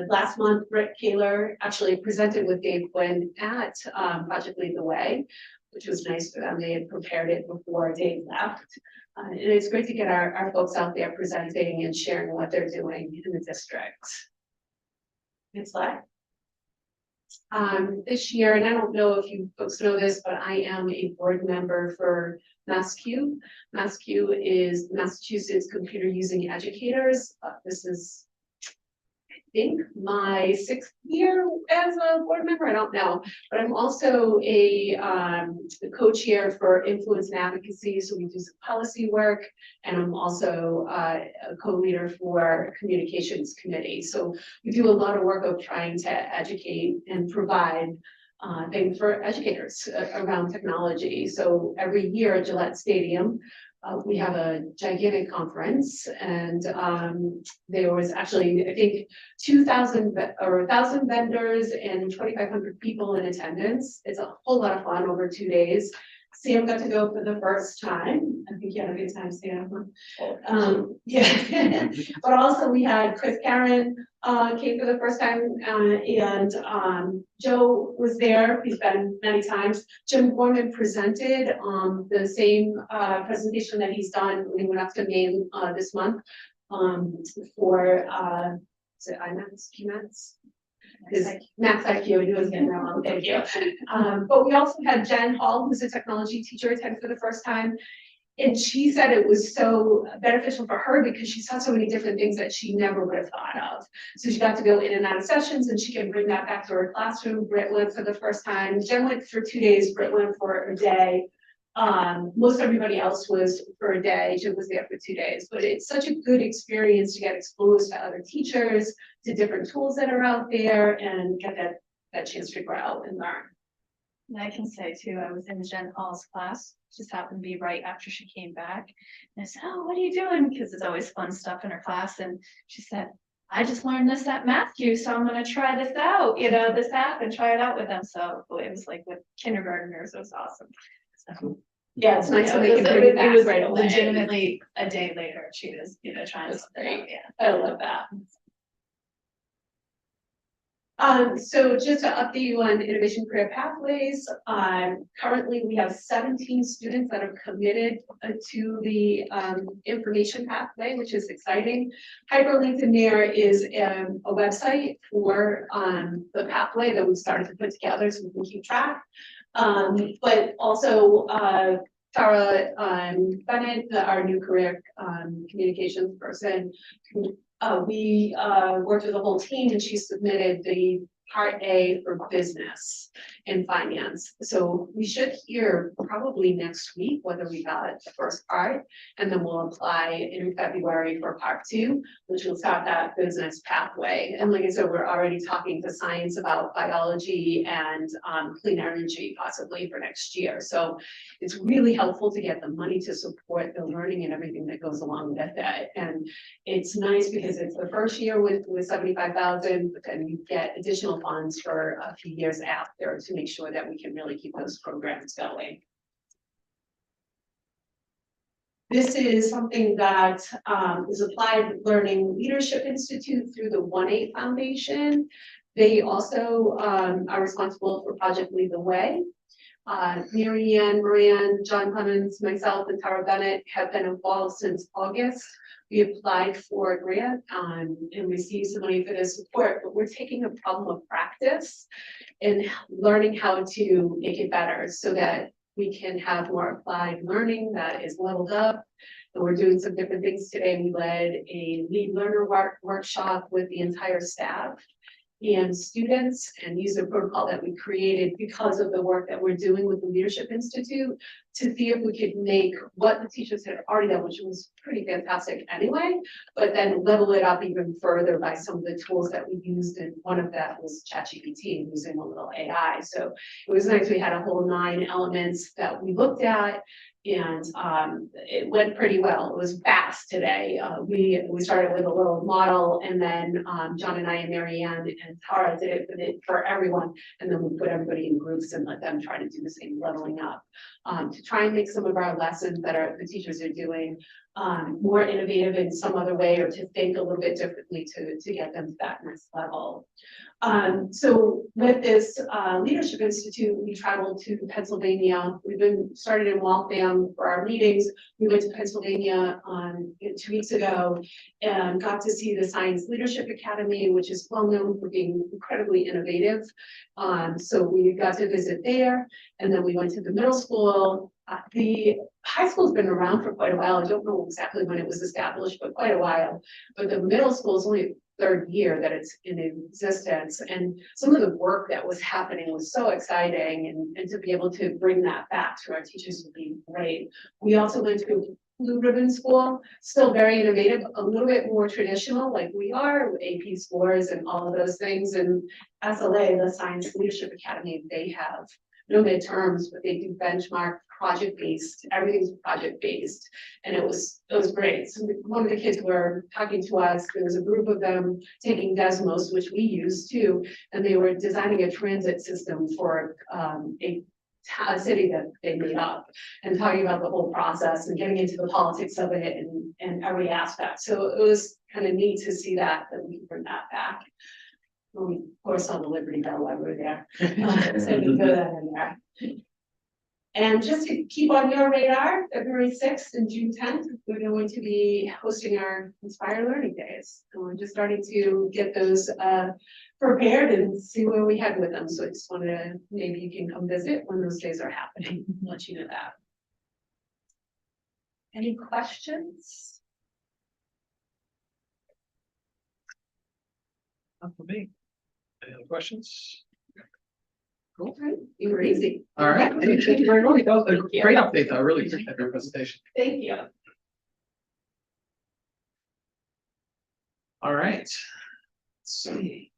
Last month, Rick Kaler actually presented with Dave Quinn at Project Lead the Way, which was nice for them. They had prepared it before Dave left. And it's great to get our folks out there presenting and sharing what they're doing in the district. Next slide. This year, and I don't know if you folks know this, but I am a board member for MassQ. MassQ is Massachusetts Computer Using Educators. This is, I think, my 6th year as a board member. I don't know, but I'm also a co-chair for Influence and Advocacy. So we do some policy work, and I'm also a co-leader for Communications Committee. So we do a lot of work of trying to educate and provide things for educators around technology. So every year at Gillette Stadium, we have a gigantic conference, and there was actually, I think, 2,000 or 1,000 vendors and 2,500 people in attendance. It's a whole lot of fun over 2 days. Sam got to go for the first time. I think you had a good time, Sam. Yeah, but also we had Chris Karen came for the first time, and Joe was there. He's been many times. Jim Gorman presented the same presentation that he's done when he went up to Maine this month for is it IMAX, QMAX? Is Max IQ, he was getting that wrong, thank you. But we also had Jen Hall, who's a technology teacher, attend for the first time. And she said it was so beneficial for her because she saw so many different things that she never would have thought of. So she got to go in and out of sessions, and she can bring that back to her classroom. Britt went for the first time. Jen went for 2 days, Britt went for a day. Most everybody else was for a day. Jim was there for 2 days, but it's such a good experience to get exposed to other teachers, to different tools that are out there, and get that chance to grow and learn. And I can say too, I was in Jen Hall's class, just happened to be right after she came back. And I said, "Oh, what are you doing?" Because it's always fun stuff in her class. And she said, "I just learned this at MathQ, so I'm gonna try this out, this app, and try it out with them." So it was like with kindergartners, it was awesome. So, yeah, it's nice when they can bring it back was right away. legitimately a day later, she was, trying something out. Yeah, I love that. So just to update you on Innovation Career Pathways, currently we have 17 students that are committed to the information pathway, which is exciting. Hyperlinked in there is a website for the pathway that we started to put together so we can keep track. But also Tara Bennett, our new career communications person, we worked with the whole team, and she submitted the Part A for business and finance. So we should hear probably next week whether we got the first part, and then we'll apply in February for Part 2, which will start that business pathway. And like I said, we're already talking to science about biology and clean energy possibly for next year. So it's really helpful to get the money to support the learning and everything that goes along with it. And it's nice because it's the first year with 75,000, but then you get additional funds for a few years after to make sure that we can really keep those programs going. This is something that is Applied Learning Leadership Institute through the 1-8 Foundation. They also are responsible for Project Lead the Way. Mary Ann Moran, John Clemens, myself, and Tara Bennett have been involved since August. We applied for a grant and received some money for this support, but we're taking a problem of practice and learning how to make it better so that we can have more applied learning that is leveled up. And we're doing some different things today. We led a lead learner workshop with the entire staff and students, and use a protocol that we created because of the work that we're doing with the Leadership Institute to see if we could make what the teachers had already done, which was pretty fantastic anyway, but then level it up even further by some of the tools that we used, and one of that was ChatGPT using a little AI. So it was nice. We had a whole 9 elements that we looked at, and it went pretty well. It was fast today. We started with a little model, and then John and I and Mary Ann and Tara did it for everyone, and then we put everybody in groups and let them try to do the same leveling up to try and make some of our lessons that the teachers are doing more innovative in some other way, or to think a little bit differently to get them to that next level. So with this Leadership Institute, we traveled to Pennsylvania. We've been started in Waltham for our meetings. We went to Pennsylvania 2 weeks ago and got to see the Science Leadership Academy, which is well known for being incredibly innovative. So we got to visit there, and then we went to the middle school. The high school's been around for quite a while. I don't know exactly when it was established, but quite a while. But the middle school is only third year that it's in existence, and some of the work that was happening was so exciting, and to be able to bring that back to our teachers would be great. We also went to Blue Ribbon School, still very innovative, a little bit more traditional like we are, with AP scores and all of those things. And SLA, the Science Leadership Academy, they have no midterms, but they do benchmark, project-based, everything's project-based. And it was great. So one of the kids were talking to us, there was a group of them taking Desmos, which we use too, and they were designing a transit system for a city that they made up, and talking about the whole process and getting into the politics of it and every aspect. So it was kind of neat to see that we can bring that back. We of course saw the Liberty Bell while we were there. So we put that in there. And just to keep on your radar, February 6th and June 10th, we're going to be hosting our Inspire Learning Days. And we're just starting to get those prepared and see where we head with them. So I just wanted to, maybe you can come visit when those days are happening, let you know that. Any questions? Not for me. Any other questions? Cool. You were easy. All right. Hey, thank you very much. That was a Thank you. great update, though. I really appreciate your presentation. Thank you. All right. Let's see.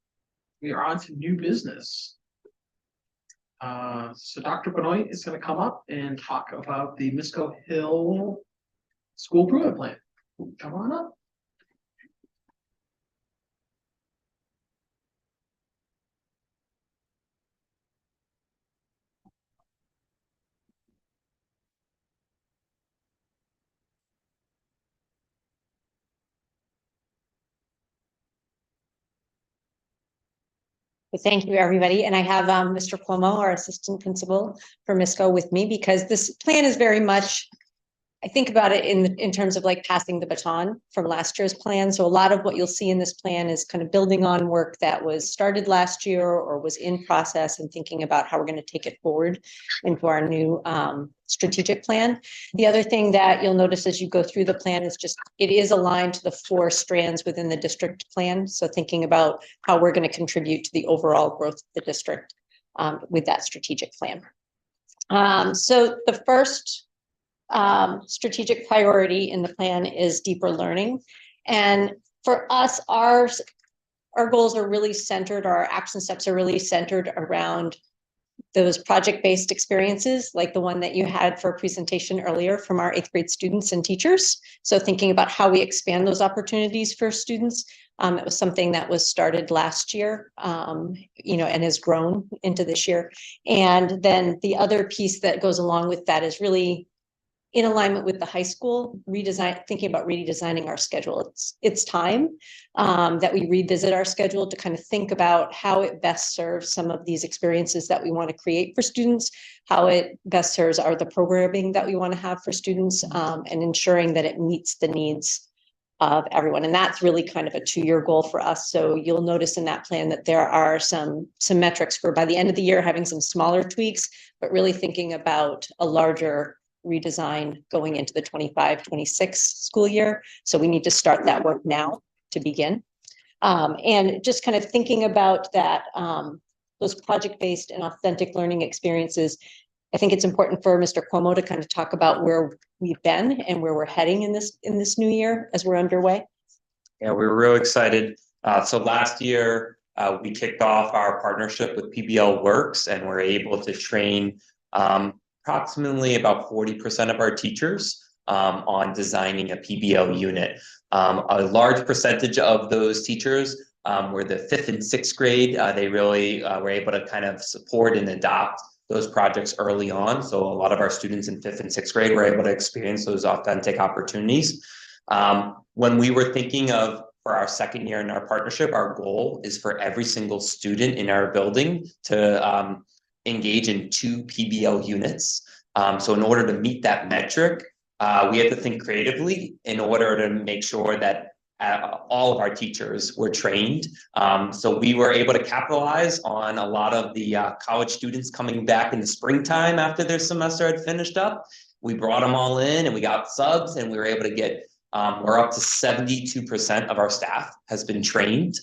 We are on to new business. So Dr. Benoit is going to come up and talk about the Misco Hill School Improvement Plan. Come on up. Thank you, everybody. And I have Mr. Cuomo, our assistant principal for Misco, with me, because this plan is very much, I think about it in terms of like passing the baton from last year's plan. So a lot of what you'll see in this plan is kind of building on work that was started last year or was in process, and thinking about how we're going to take it forward into our new strategic plan. The other thing that you'll notice as you go through the plan is just, it is aligned to the 4 strands within the district plan. So thinking about how we're going to contribute to the overall growth of the district with that strategic plan. So the first strategic priority in the plan is deeper learning. And for us, our goals are really centered, our action steps are really centered around those project-based experiences, like the one that you had for a presentation earlier from our 8th grade students and teachers. So thinking about how we expand those opportunities for students. It was something that was started last year, and has grown into this year. And then the other piece that goes along with that is really in alignment with the high school, thinking about redesigning our schedule. It's time that we revisit our schedule to kind of think about how it best serves some of these experiences that we want to create for students, how it best serves the programming that we want to have for students, and ensuring that it meets the needs of everyone. And that's really kind of a 2-year goal for us. So you'll notice in that plan that there are some metrics for by the end of the year, having some smaller tweaks, but really thinking about a larger redesign going into the 25-26 school year. So we need to start that work now to begin. And just kind of thinking about that, those project-based and authentic learning experiences. I think it's important for Mr. Cuomo to kind of talk about where we've been and where we're heading in this new year as we're underway. Yeah, we were real excited. So last year, we kicked off our partnership with PBL Works, and we're able to train approximately about 40% of our teachers on designing a PBL unit. A large percentage of those teachers were the 5th and 6th grade. They really were able to kind of support and adopt those projects early on. So a lot of our students in 5th and 6th grade were able to experience those authentic opportunities. When we were thinking of for our 2nd year in our partnership, our goal is for every single student in our building to engage in 2 PBL units. So in order to meet that metric, we had to think creatively in order to make sure that all of our teachers were trained. So we were able to capitalize on a lot of the college students coming back in the springtime after their semester had finished up. We brought them all in and we got subs, and we were able to get, we're up to 72% of our staff has been trained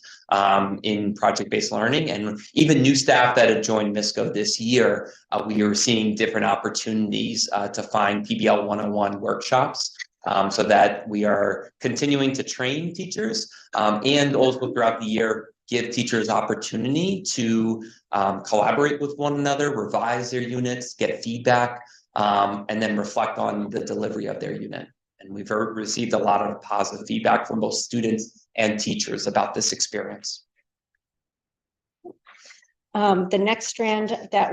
in project-based learning. And even new staff that have joined MISCO this year, we are seeing different opportunities to find PBL 101 workshops. So that we are continuing to train teachers and also throughout the year give teachers opportunity to collaborate with one another, revise their units, get feedback, and then reflect on the delivery of their unit. And we've received a lot of positive feedback from both students and teachers about this experience. The next strand that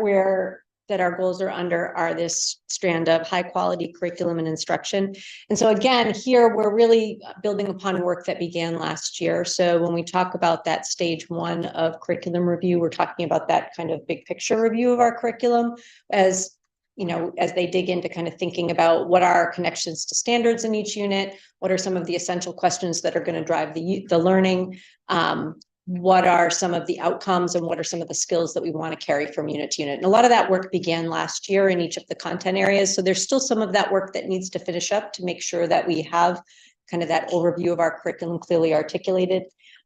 our goals are under are this strand of high quality curriculum and instruction. And so again, here we're really building upon work that began last year. So when we talk about that stage 1 of curriculum review, we're talking about that kind of big picture review of our curriculum as, you know, as they dig into kind of thinking about what are our connections to standards in each unit, what are some of the essential questions that are going to drive the learning, what are some of the outcomes, and what are some of the skills that we want to carry from unit to unit. And a lot of that work began last year in each of the content areas. So there's still some of that work that needs to finish up to make sure that we have kind of that overview of our curriculum clearly articulated.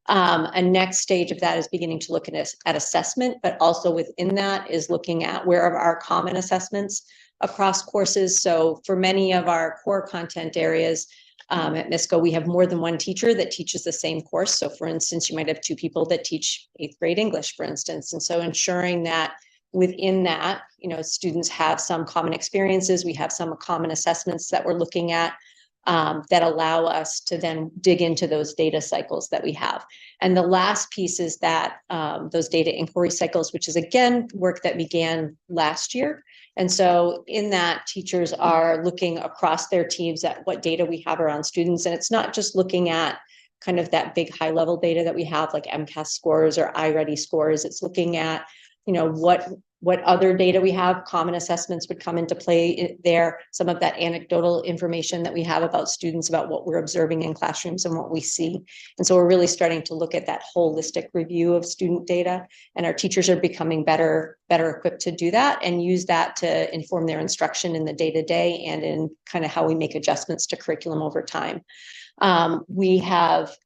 A next stage of that is beginning to look at assessment, but also within that is looking at where are our common assessments across courses. So for many of our core content areas, at MISCO, we have more than one teacher that teaches the same course. So for instance, you might have 2 people that teach 8th grade English, for instance. And so ensuring that within that, you know, students have some common experiences, we have some common assessments that we're looking at that allow us to then dig into those data cycles that we have. And the last piece is that those data inquiry cycles, which is again, work that began last year. And so in that, teachers are looking across their teams at what data we have around students. And it's not just looking at kind of that big high level data that we have like MCAS scores or iReady scores. It's looking at, you know, what other data we have. Common assessments would come into play there. Some of that anecdotal information that we have about students, about what we're observing in classrooms and what we see. And so we're really starting to look at that holistic review of student data, and our teachers are becoming better equipped to do that and use that to inform their instruction in the day-to-day and in kind of how we make adjustments to curriculum over time. We have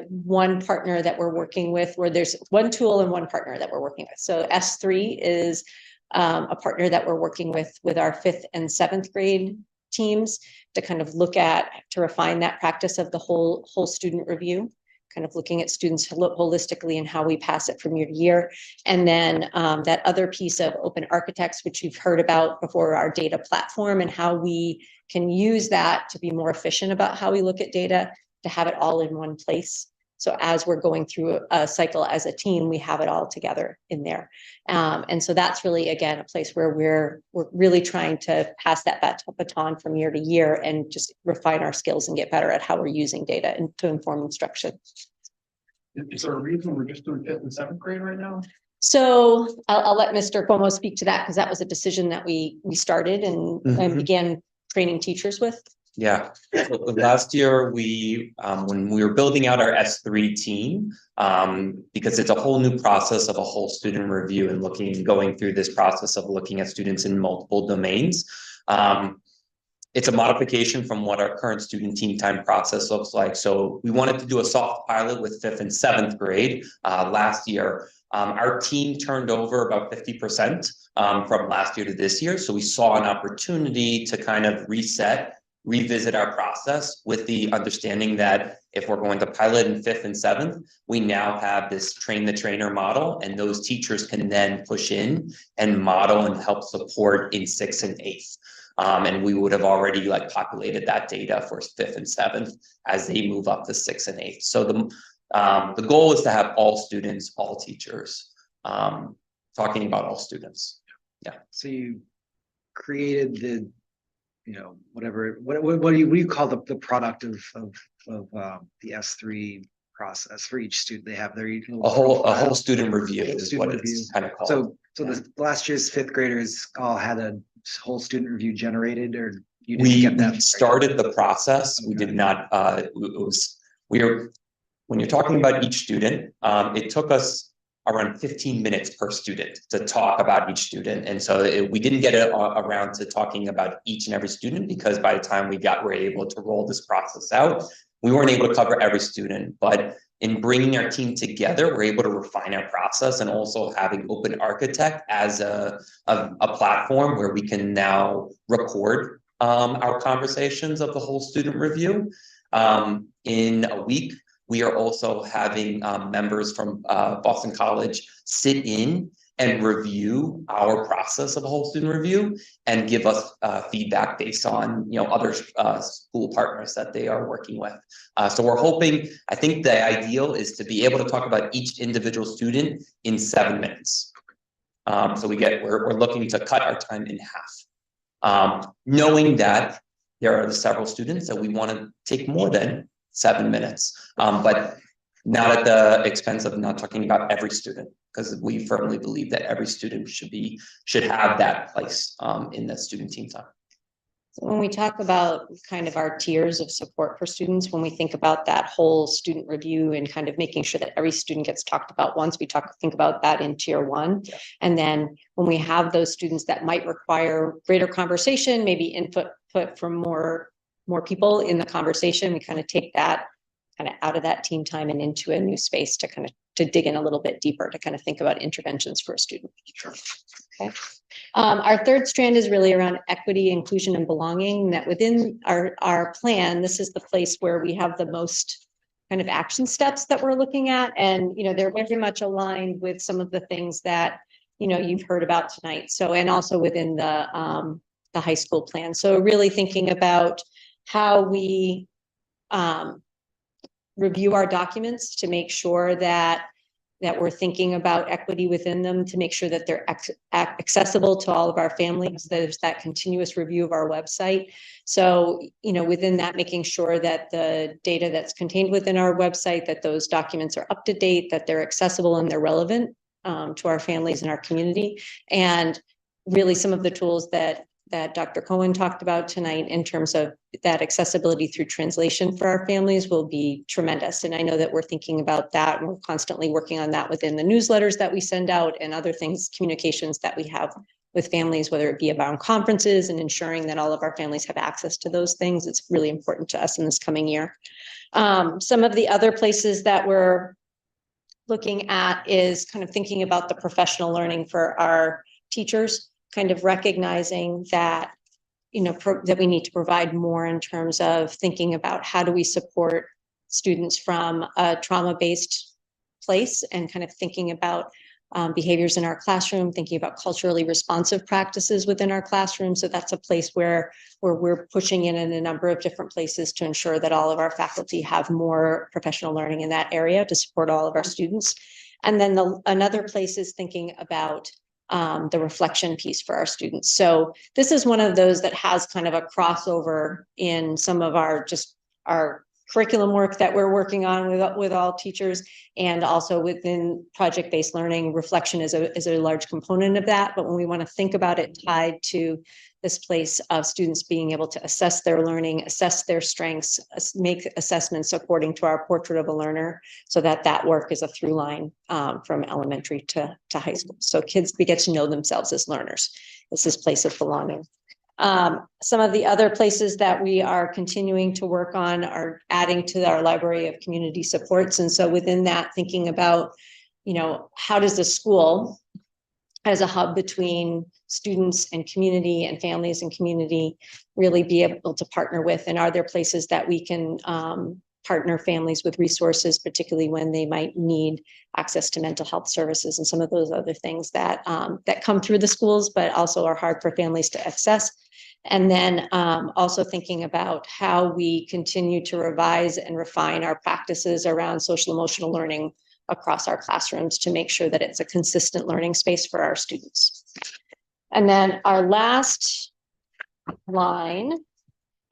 one partner that we're working with, where there's one tool and one partner that we're working with. So S3 is a partner that we're working with our 5th and 7th grade teams to kind of look at, to refine that practice of the whole student review, kind of looking at students holistically and how we pass it from year to year. And then that other piece of open architects, which you've heard about before, our data platform, and how we can use that to be more efficient about how we look at data, to have it all in one place So as we're going through a cycle as a team, we have it all together in there. And so that's really, again, a place where we're really trying to pass that baton from year to year and just refine our skills and get better at how we're using data and to inform instruction. Is there a reason we're just doing 5th and 7th grade right now? So I'll let Mr. Cuomo speak to that because that was a decision that we started and began training teachers with. Yeah, so last year when we were building out our S3 team, because it's a whole new process of a whole student review and going through this process of looking at students in multiple domains. It's a modification from what our current student team time process looks like. So we wanted to do a soft pilot with 5th and 7th grade last year. Our team turned over about 50% from last year to this year. So we saw an opportunity to kind of revisit our process with the understanding that if we're going to pilot in 5th and 7th, we now have this train the trainer model, and those teachers can then push in and model and help support in 6th and 8th. And we would have already populated that data for 5th and 7th as they move up to 6th and 8th. So the goal is to have all students, all teachers, talking about all students. Yeah. So you created the, whatever, what do you call the product of the S3 process for each student? They have their a whole student review is what it's kind of called. So the last year's 5th graders all had a whole student review generated, or you didn't get that? We started the process. Okay. We did not. When you're talking about each student, it took us around 15 minutes per student to talk about each student. And so we didn't get around to talking about each and every student because by the time we're able to roll this process out, we weren't able to cover every student. But in bringing our team together, we're able to refine our process and also having Open Architect as a platform where we can now record our conversations of the whole student review. In a week, we are also having members from Boston College sit in and review our process of a whole student review and give us feedback based on other school partners that they are working with. So we're hoping, I think the ideal is to be able to talk about each individual student in 7 minutes. So we're looking to cut our time in half, knowing that there are several students that we want to take more than 7 minutes, but not at the expense of not talking about every student, because we firmly believe that every student should have that place in the student team time. So when we talk about kind of our tiers of support for students, when we think about that whole student review and kind of making sure that every student gets talked about once, we think about that in tier 1. Yeah. And then when we have those students that might require greater conversation, maybe input from more people in the conversation, we kind of take that kind of out of that team time and into a new space to kind of dig in a little bit deeper to kind of think about interventions for a student. Sure. Okay. Our third strand is really around equity, inclusion, and belonging. That within our plan, this is the place where we have the most kind of action steps that we're looking at, and they're very much aligned with some of the things that you've heard about tonight. So, and also within the high school plan. So, really thinking about how we review our documents to make sure that we're thinking about equity within them, to make sure that they're accessible to all of our families. There's that continuous review of our website. So, within that, making sure that the data that's contained within our website, that those documents are up to date, that they're accessible and they're relevant to our families and our community. And really some of the tools that Dr. Cohen talked about tonight in terms of that accessibility through translation for our families will be tremendous. And I know that we're thinking about that. We're constantly working on that within the newsletters that we send out and other things, communications that we have with families, whether it be about conferences and ensuring that all of our families have access to those things. It's really important to us in this coming year. Some of the other places that we're looking at is kind of thinking about the professional learning for our teachers, kind of recognizing that, that we need to provide more in terms of thinking about how do we support students from a trauma-based place and kind of thinking about behaviors in our classroom, thinking about culturally responsive practices within our classroom. So that's a place where we're pushing in a number of different places to ensure that all of our faculty have more professional learning in that area to support all of our students. And then another place is thinking about the reflection piece for our students. So this is one of those that has kind of a crossover in some of our curriculum work that we're working on with all teachers, and also within project-based learning. Reflection is a large component of that, but when we want to think about it tied to this place of students being able to assess their learning, assess their strengths, make assessments according to our portrait of a learner, so that work is a through line from elementary to high school. So kids get to know themselves as learners. It's this place of belonging. Some of the other places that we are continuing to work on are adding to our library of community supports. And so within that, thinking about, how does the school as a hub between students and community and families and community really be able to partner with, and are there places that we can partner families with resources, particularly when they might need access to mental health services and some of those other things that come through the schools, but also are hard for families to access. And then also thinking about how we continue to revise and refine our practices around social emotional learning across our classrooms to make sure that it's a consistent learning space for our students. And then our last line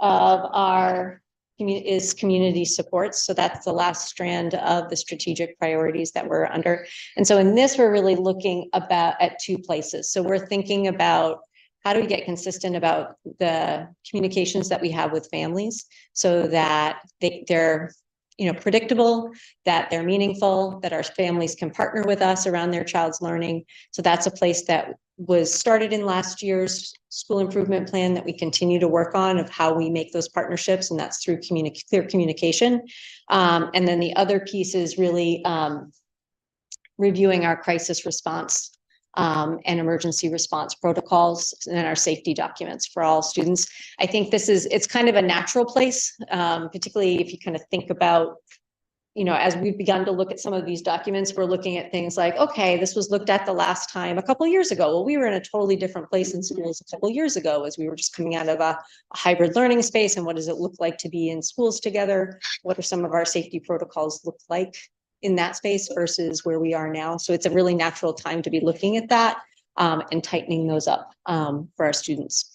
of our is community supports. So that's the last strand of the strategic priorities that we're under. And so in this, we're really looking at two places. So we're thinking about how do we get consistent about the communications that we have with families so that they're predictable, that they're meaningful, that our families can partner with us around their child's learning. So that's a place that was started in last year's school improvement plan that we continue to work on, of how we make those partnerships, and that's through clear communication. And then the other piece is really reviewing our crisis response and emergency response protocols and our safety documents for all students. I think it's kind of a natural place, particularly if you kind of think about, as we've begun to look at some of these documents, we're looking at things like, okay, this was looked at the last time a couple of years ago. Well, we were in a totally different place in schools a couple of years ago as we were just coming out of a hybrid learning space. And what does it look like to be in schools together? What are some of our safety protocols look like in that space versus where we are now? So it's a really natural time to be looking at that and tightening those up for our students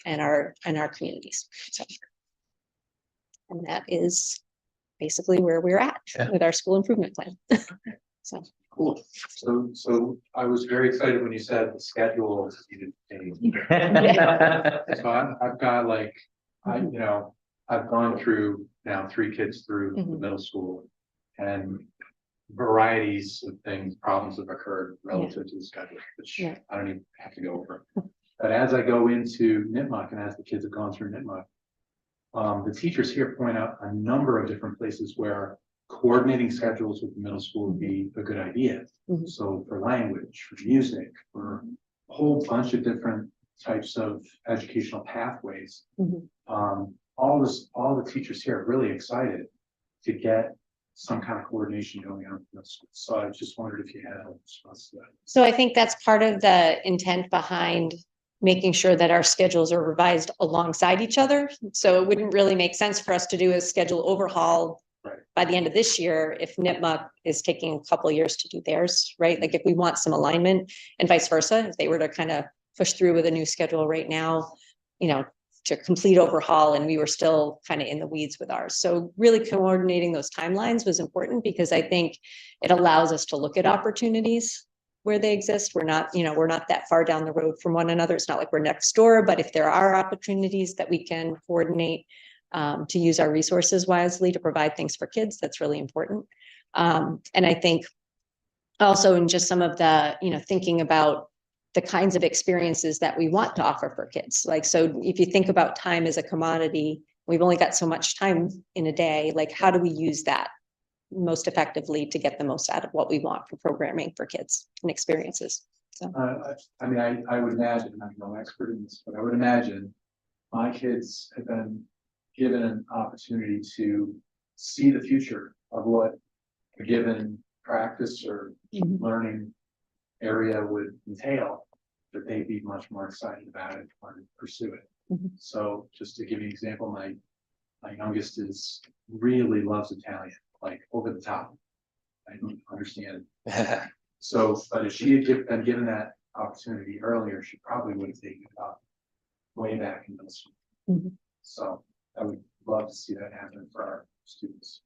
and our communities. So, and that is basically where we're at with our school improvement plan. So cool. So I was very excited when you said the schedule needed to change. So I've got I've gone through now 3 kids through the middle school, and varieties of problems have occurred relative to the schedule, which I don't even have to go over. But as I go into Nipmuc and as the kids have gone through Nipmuc, the teachers here point out a number of different places where coordinating schedules with the middle school would be a good idea. So for language, for music, for a whole bunch of different types of educational pathways. All the teachers here are really excited to get some kind of coordination going on. So I just wondered if you had a response to that. So I think that's part of the intent behind making sure that our schedules are revised alongside each other. So it wouldn't really make sense for us to do a schedule overhaul by the end of this year if Nipmuc is taking a couple of years to do theirs, right? Like if we want some alignment, and vice versa, if they were to kind of push through with a new schedule right now, to complete overhaul, and we were still kind of in the weeds with ours. So really coordinating those timelines was important because I think it allows us to look at opportunities where they exist. We're not that far down the road from one another. It's not like we're next door, but if there are opportunities that we can coordinate to use our resources wisely to provide things for kids, that's really important. And I think also in just some of the, thinking about the kinds of experiences that we want to offer for kids. Like, so if you think about time as a commodity, we've only got so much time in a day. Like, how do we use that most effectively to get the most out of what we want for programming for kids and experiences? So, I would imagine, I'm no expert in this, but I would imagine my kids have been given an opportunity to see the future of what a given practice or learning area would entail, that they'd be much more excited about it and pursue it. Mhm. So just to give you an example, my youngest really loves Italian, like over the top. I don't understand it. So, but if she had been given that opportunity earlier, she probably would have taken it up way back in middle school. Mhm. So I would love to see that happen for our students.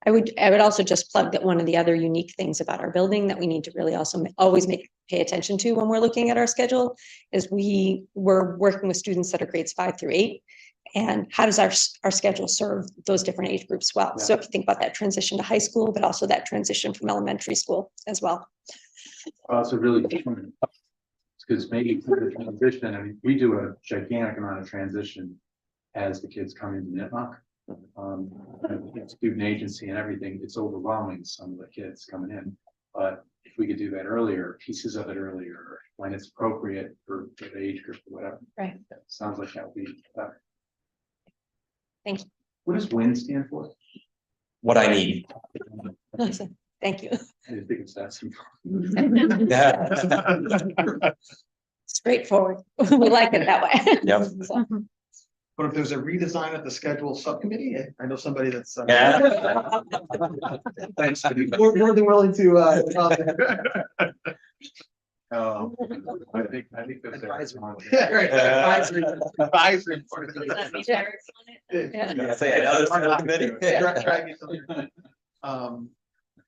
I would also just plug that one of the other unique things about our building that we need to really also always pay attention to when we're looking at our schedule is we're working with students that are grades 5 through 8. And how does our schedule serve those different age groups well? So if you think about that transition to high school, but also that transition from elementary school as well. Also really, because maybe for the transition, I mean, we do a gigantic amount of transition as the kids come into Nipmuc. Student agency and everything, it's overwhelming some of the kids coming in. But if we could do that earlier, pieces of it earlier, when it's appropriate for the age group or whatever. Right. Sounds like that would be better. Thank you. What does WIN stand for? What I need. Thank you. I didn't think it's that simple. Straightforward. We like it that way. Yep. So, But if there's a redesign of the schedule subcommittee, I know somebody that's. Yeah. Thanks. More than willing to, I think that's. Advisory. Yeah, right. Advisory board. Yeah, say another subcommittee.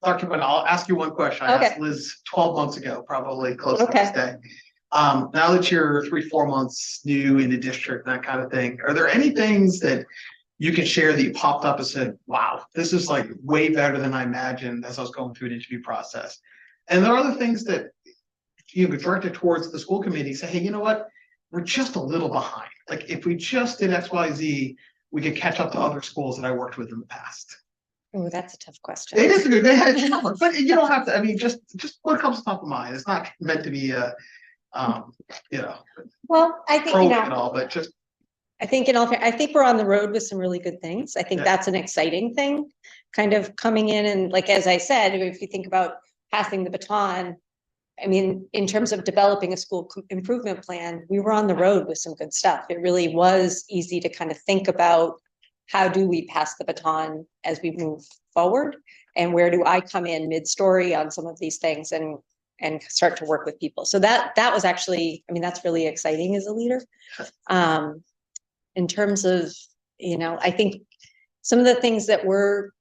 Dr. Quinn, I'll ask you one question. I asked Liz 12 months ago, probably close to this day. Now that you're 3-4 months new in the district, that kind of thing, are there any things that you can share that you popped up and said, wow, this is like way better than I imagined as I was going through an interview process? And there are other things that you could direct it towards the school committee, say, hey, you know what? We're just a little behind. Like if we just did X, Y, Z, we could catch up to other schools that I worked with in the past. oh, that's a tough question. It is a good, but you don't have to, I mean, just what comes top of mind. It's not meant to be a, you know. Well, I think, you know, and all, but just. I think I think we're on the road with some really good things. I think that's an exciting thing, kind of coming in and like, as I said, if you think about passing the baton, I mean, in terms of developing a school improvement plan, we were on the road with some good stuff. It really was easy to kind of think about how do we pass the baton as we move forward, and where do I come in mid-story on some of these things and start to work with people. So that was actually, I mean, that's really exciting as a leader. In terms of, you know, I think some of the things that we're,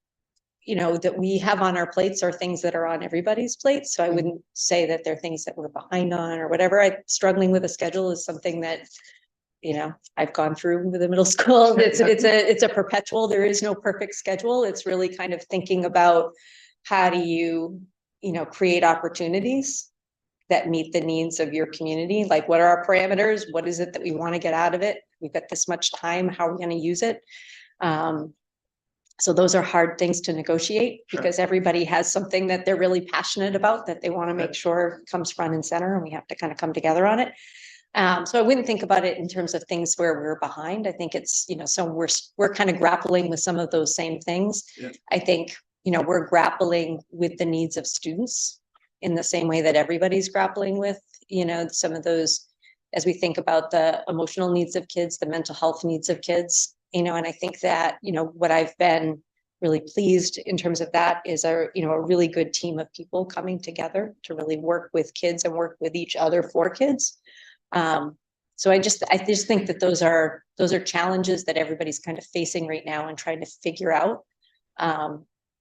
you know, that we have on our plates are things that are on everybody's plate. So I wouldn't say that they're things that we're behind on or whatever. Struggling with a schedule is something that, you know, I've gone through with the middle school. It's a perpetual, there is no perfect schedule. It's really kind of thinking about how do you know, create opportunities that meet the needs of your community. Like, what are our parameters? What is it that we want to get out of it? We've got this much time. How are we going to use it? So those are hard things to negotiate because everybody has something that they're really passionate about that they want to make sure comes front and center, and we have to kind of come together on it. So I wouldn't think about it in terms of things where we're behind. I think it's, you know, so we're kind of grappling with some of those same things. I think, you know, we're grappling with the needs of students in the same way that everybody's grappling with, you know, some of those, as we think about the emotional needs of kids, the mental health needs of kids, you know, and I think that, you know, what I've been really pleased in terms of that is a really good team of people coming together to really work with kids and work with each other for kids. So I just think that those are challenges that everybody's kind of facing right now and trying to figure out.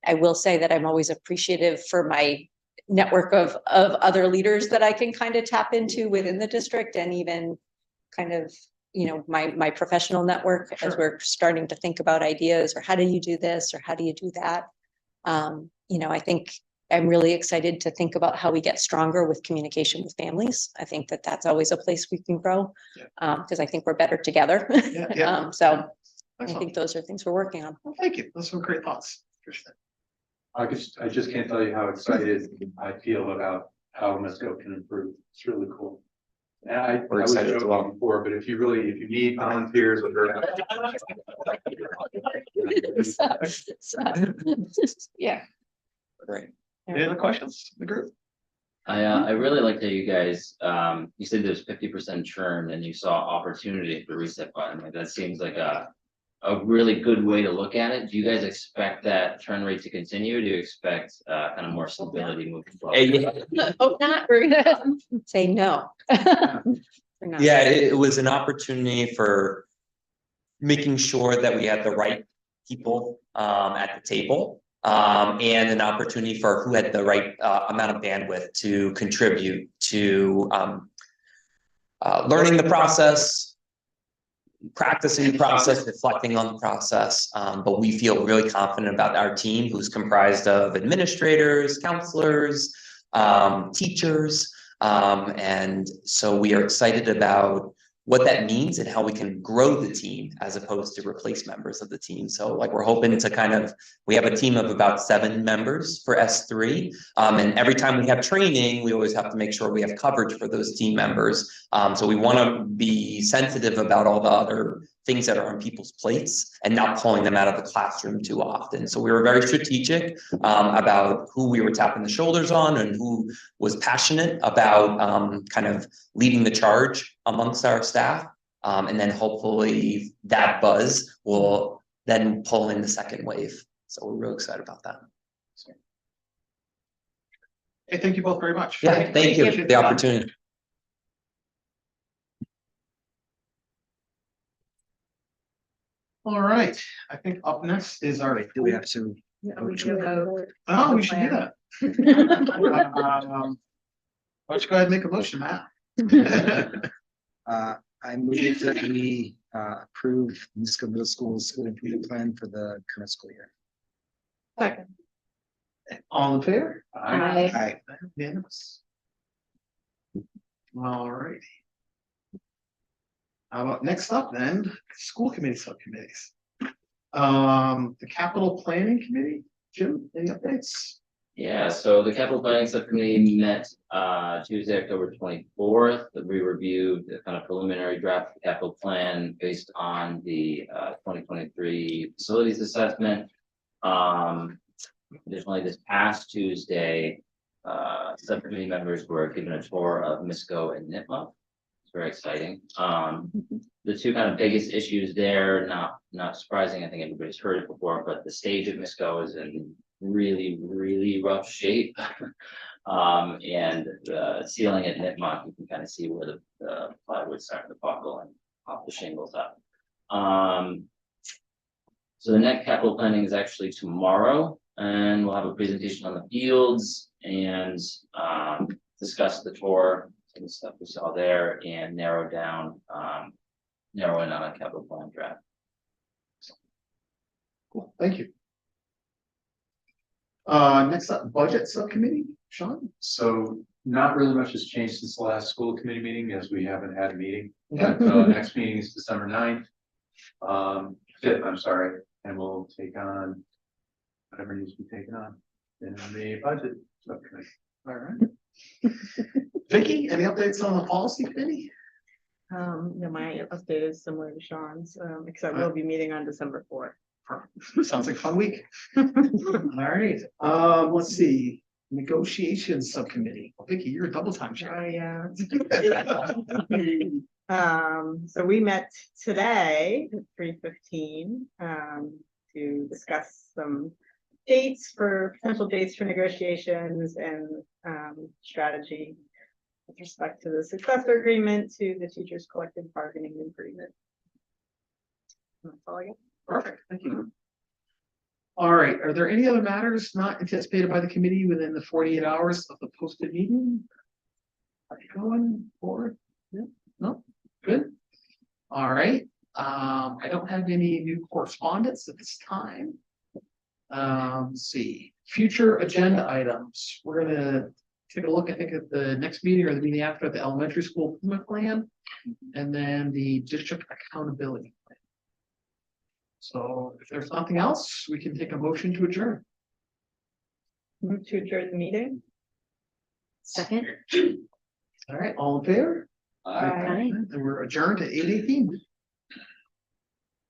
I will say that I'm always appreciative for my network of other leaders that I can kind of tap into within the district, and even kind of, you know, my professional network as we're starting to think about ideas, or how do you do this, or how do you do that? You know, I think I'm really excited to think about how we get stronger with communication with families. I think that that's always a place we can grow, because I think we're better together. So I think those are things we're working on. Well, thank you. Those are great thoughts. I just can't tell you how excited I feel about how Mesco can improve. It's really cool. And I was joking before, but if you need volunteers, yeah. Great. Any other questions in the group? I really liked how you guys, you said there's 50% churn and you saw opportunity for reset button. Like, that seems like a really good way to look at it. Do you guys expect that churn rate to continue? Or do you expect kind of more stability moving forward? Hope not, we're gonna say no. We're not. Yeah, it was an opportunity for making sure that we had the right people at the table. And an opportunity for who had the right amount of bandwidth to contribute to learning the process, practicing the process, reflecting on the process. But we feel really confident about our team, who's comprised of administrators, counselors, teachers. And so we are excited about what that means and how we can grow the team as opposed to replace members of the team. So like, we're hoping to we have a team of about 7 members for S3. And every time we have training, we always have to make sure we have coverage for those team members. So we want to be sensitive about all the other things that are on people's plates and not pulling them out of the classroom too often. So we were very strategic about who we were tapping the shoulders on and who was passionate about kind of leading the charge amongst our staff. And then hopefully that buzz will then pull in the second wave. So we're really excited about that. Hey, thank you both very much. Yeah, thank you for the opportunity. All right, I think up next is our. Do we have to? Oh, we should do that. Why don't you go ahead and make a motion, Matt? I move that we approve Misco Middle School's school improvement plan for the current school year. Second. All in favor? Aye. Aye. Unanimous. All righty. How about next up then, school committee subcommittees. The capital planning committee, Jim, any updates? Yeah, so the capital planning subcommittee met Tuesday, October 24th. We reviewed the kind of preliminary draft capital plan based on the 2023 facilities assessment. Additionally, this past Tuesday, subcommittee members were given a tour of Misco and Nipmuc. It's very exciting. The two kind of biggest issues there, not surprising, I think everybody's heard it before, but the stage of Misco is in really rough shape. And the ceiling at Nipmuc, you can kind of see where the plywood's starting to buckle and pop the shingles up. So the next capital planning is actually tomorrow, and we'll have a presentation on the fields and discuss the tour and the stuff we saw there and narrow in on a capital plan draft. Cool, thank you. Next up, budget subcommittee, Sean? So not really much has changed since the last school committee meeting, as we haven't had a meeting. Okay. Next meeting is December 9th, 5th, I'm sorry, and we'll take on whatever needs to be taken on in the budget subcommittee. All right. Vicky, any updates on the policy committee? No, my update is similar to Sean's, except we'll be meeting on December 4th. Sounds like a fun week. All right, let's see, negotiations subcommittee. Well, Vicky, you're a double time chair. Oh, yeah. So we met today at 3:15 to discuss some potential dates for negotiations and strategy with respect to the successor agreement to the teachers' collective bargaining agreement. That's all I got. Perfect, thank you. All right, are there any other matters not anticipated by the committee within the 48 hours of the posted meeting? Are you going forward? Yeah. No, good. All right, I don't have any new correspondence at this time. Let's see, future agenda items. We're gonna take a look, I think, at the next meeting or the meeting after, the elementary school improvement plan, and then the district accountability plan. So if there's nothing else, we can take a motion to adjourn. Move to adjourn the meeting. Second. All right, all in favor? Aye. And we're adjourned at 8:18.